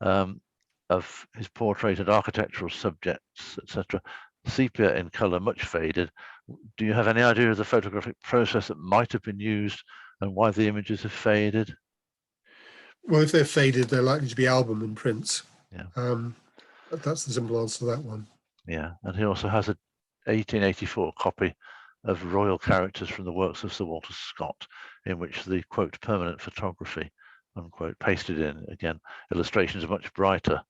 of his portrait and architectural subjects, etc. Sepia in colour, much faded. Do you have any idea of the photographic process that might have been used and why the images have faded? Well, if they're faded, they're likely to be Albumen prints. Yeah. That's the simple answer to that one. Yeah, and he also has a 1884 copy of royal characters from the works of Sir Walter Scott, in which the, quote, permanent photography, unquote, pasted in. Again, illustrations are much brighter.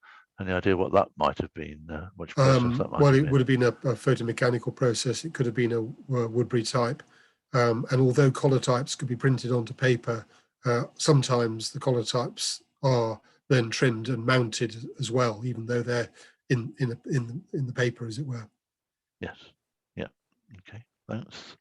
Any idea what that might have been? Which process that might well, have it been? would have been a photomechanical process. It could have been a Woodbury type. And although collotypes could be printed onto paper, sometimes the collotypes are then trimmed and mounted as well, even though they're in the paper, as it were. Yes. Yeah. Okay. Thanks.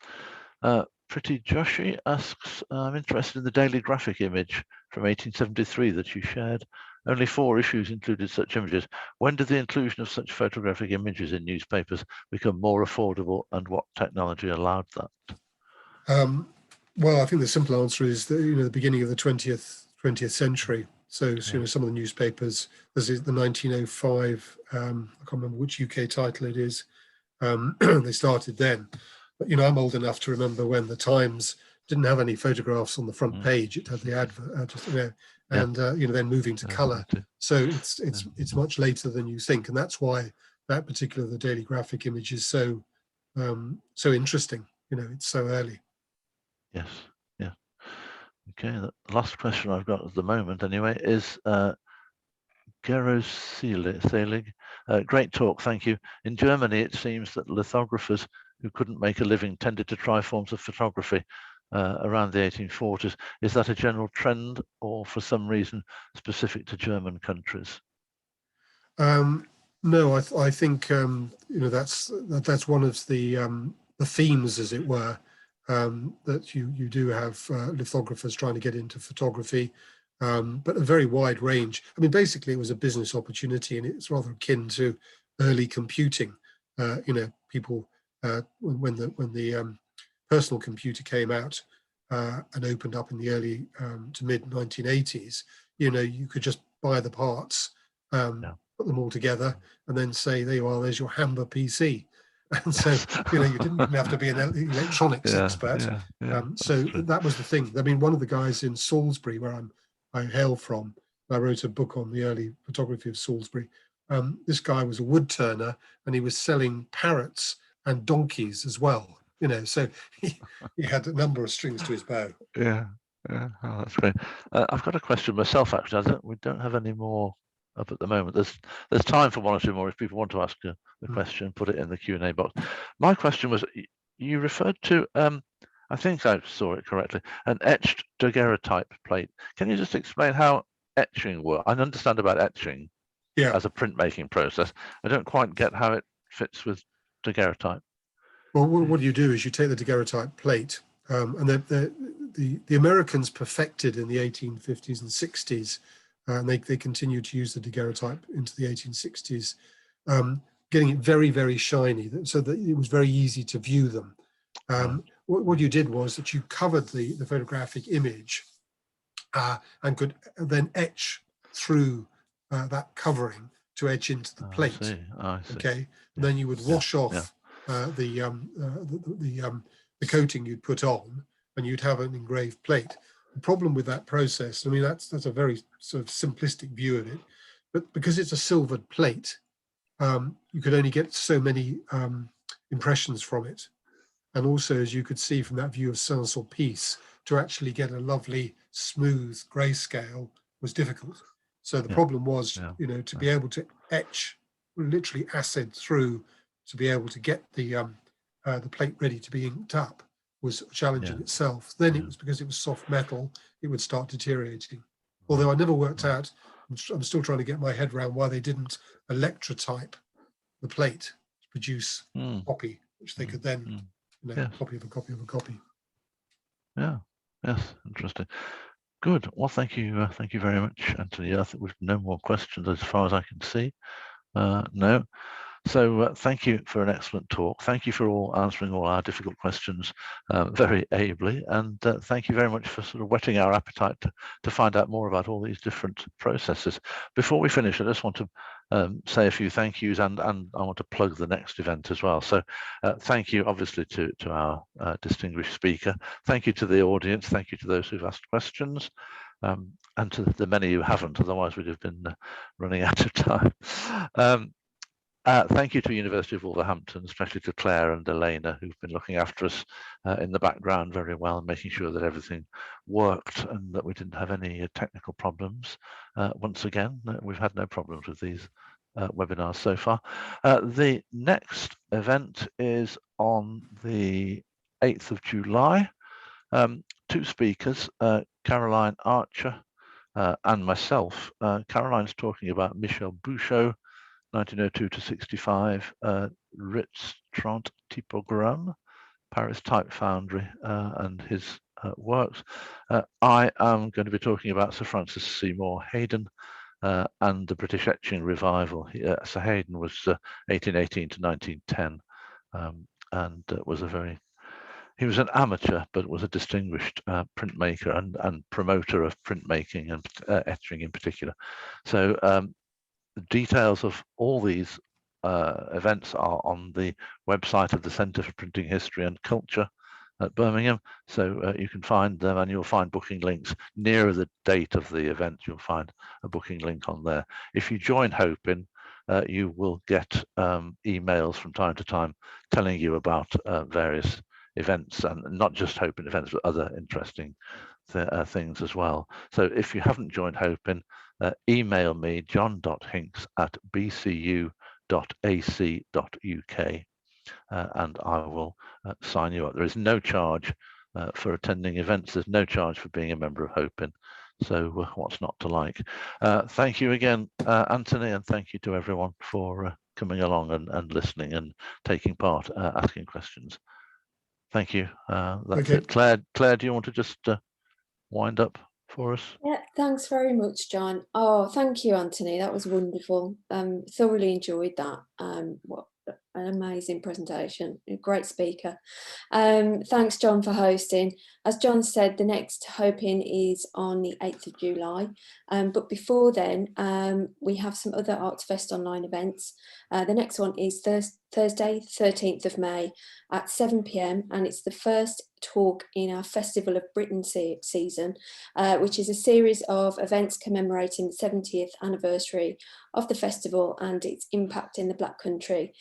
Pretty Joshi asks, I'm interested in the Daily Graphic image from 1873 that you shared. Only 4 issues included such images. When did the inclusion of such photographic images in newspapers become more affordable, and what technology allowed that? Well, I think the simple answer is that, the beginning of the 20th century. So some of the newspapers, this is the 1905, I can't remember which UK title it is, They started then. But, you know, I'm old enough to remember when the Times didn't have any photographs on the front page. It had the advert, just, you know, and you know, then moving to colour. So it's much later than you think, and that's why that particular the Daily Graphic image is so so interesting. You know, it's so early. Yes. Yeah. Okay. The last question I've got at the moment, anyway, is Gero Selig. Great talk, thank you. In Germany, it seems that lithographers who couldn't make a living tended to try forms of photography around the 1840s. Is that a general trend, or for some reason specific to German countries? No, I think you know, that's one of the themes, as it were, that you do have lithographers trying to get into photography, but a very wide range. I mean, basically, it was a business opportunity, and it's rather akin to early computing. You know, people when the personal computer came out and opened up in the early to mid 1980s, you know, you could just buy the parts. Put them all together and then say, there you are, there's your Hamba PC. And so, you know, you didn't even have to be an electronics expert. So that was the thing. I mean, one of the guys in Salisbury, where I hail from, I wrote a book on the early photography of Salisbury. This guy was a wood turner, and he was selling parrots and donkeys as well. You know, so he had a number of strings to his bow. Yeah, oh, that's great. I've got a question myself, actually. We don't have any more up at the moment. There's time for one or two more if people want to ask a question. Put it in the Q&A box. My question was, you referred to, I think I saw it correctly, an etched daguerreotype plate. Can you just explain how etching works? I understand about etching as a printmaking process. I don't quite get how it fits with daguerreotype. Well, what you do is you take the daguerreotype plate, and the Americans perfected in the 1850s and 60s, and they continued to use the daguerreotype into the 1860s, getting it very, very shiny, so that it was very easy to view them. What you did was that you covered the photographic image and could then etch through that covering to etch into the plate. I see. Okay, and then you would wash off the coating you'd put on, and you'd have an engraved plate. The problem with that process, I mean, that's a very sort of simplistic view of it, but because it's a silvered plate, you could only get so many impressions from it. And also, as you could see from that view of Saint-Sulpice, to actually get a lovely, smooth grayscale was difficult. So the problem was, you know, to be able to etch, literally acid through, to be able to get the plate ready to be inked up was a challenge in itself. Then it was because it was soft metal, it would start deteriorating. Although I never worked out, I'm still trying to get my head around why they didn't electrotype the plate to produce a copy, which they could then, you know, copy of a copy of a copy. Yeah, yes, interesting. Good. Well, thank you very much, Anthony. I think we've no more questions as far as I can see. No. So thank you for an excellent talk. Thank you for answering all our difficult questions very ably, and thank you very much for sort of whetting our appetite to find out more about all these different processes. Before we finish, I just want to say a few thank yous, and I want to plug the next event as well. So thank you, obviously, to our distinguished speaker. Thank you to the audience. Thank you to those who've asked questions. And to the many who haven't, otherwise we'd have been running out of time. Thank you to University of Wolverhampton, especially to Claire and Elena, who've been looking after us in the background very well, making sure that everything worked and that we didn't have any technical problems. Once again, we've had no problems with these webinars so far. The next event is on the 8th of July. Two speakers, Caroline Archer and myself. Caroline's talking about Michel Bouchot, 1902 to 65, Ritz Trente Typogramme, Paris Type Foundry, and his works. I am going to be talking about Sir Francis Seymour Hayden and the British etching revival. Sir Hayden was 1818 to 1910, and he was an amateur, but was a distinguished printmaker and promoter of printmaking and etching in particular. So the details of all these events are on the website of the Centre for Printing History and Culture at Birmingham, so you can find them, and you'll find booking links nearer the date of the event. You'll find a booking link on there. If you join HoPIN, you will get emails from time to time telling you about various events, and not just HoPIN events, but other interesting things as well. So if you haven't joined HoPIN, email me, john.hinks@bcu.ac.uk, and I will sign you up. There is no charge for attending events. There's no charge for being a member of HoPIN. So what's not to like? Thank you again, Anthony, and thank you to everyone for coming along and listening and taking part, asking questions. Thank you. That's it. Claire, do you want to just wind up for us? Yeah, thanks very much, John. Oh, thank you, Anthony. That was wonderful. Thoroughly enjoyed that. What an amazing presentation. A great speaker. Thanks, John, for hosting. As John said, the next HoPIN is on the 8th of July. But before then, we have some other ArtsFest Online events. The next one is Thursday, 13th of May at 7 p.m. and it's the first talk in our Festival of Britain season, which is a series of events commemorating the 70th anniversary of the festival and its impact in the Black Country.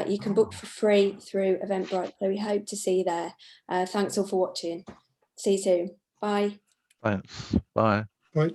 You can book for free through Eventbrite, so we hope to see you there. Thanks all for watching. See you soon. Bye. Thanks. Bye. Bye.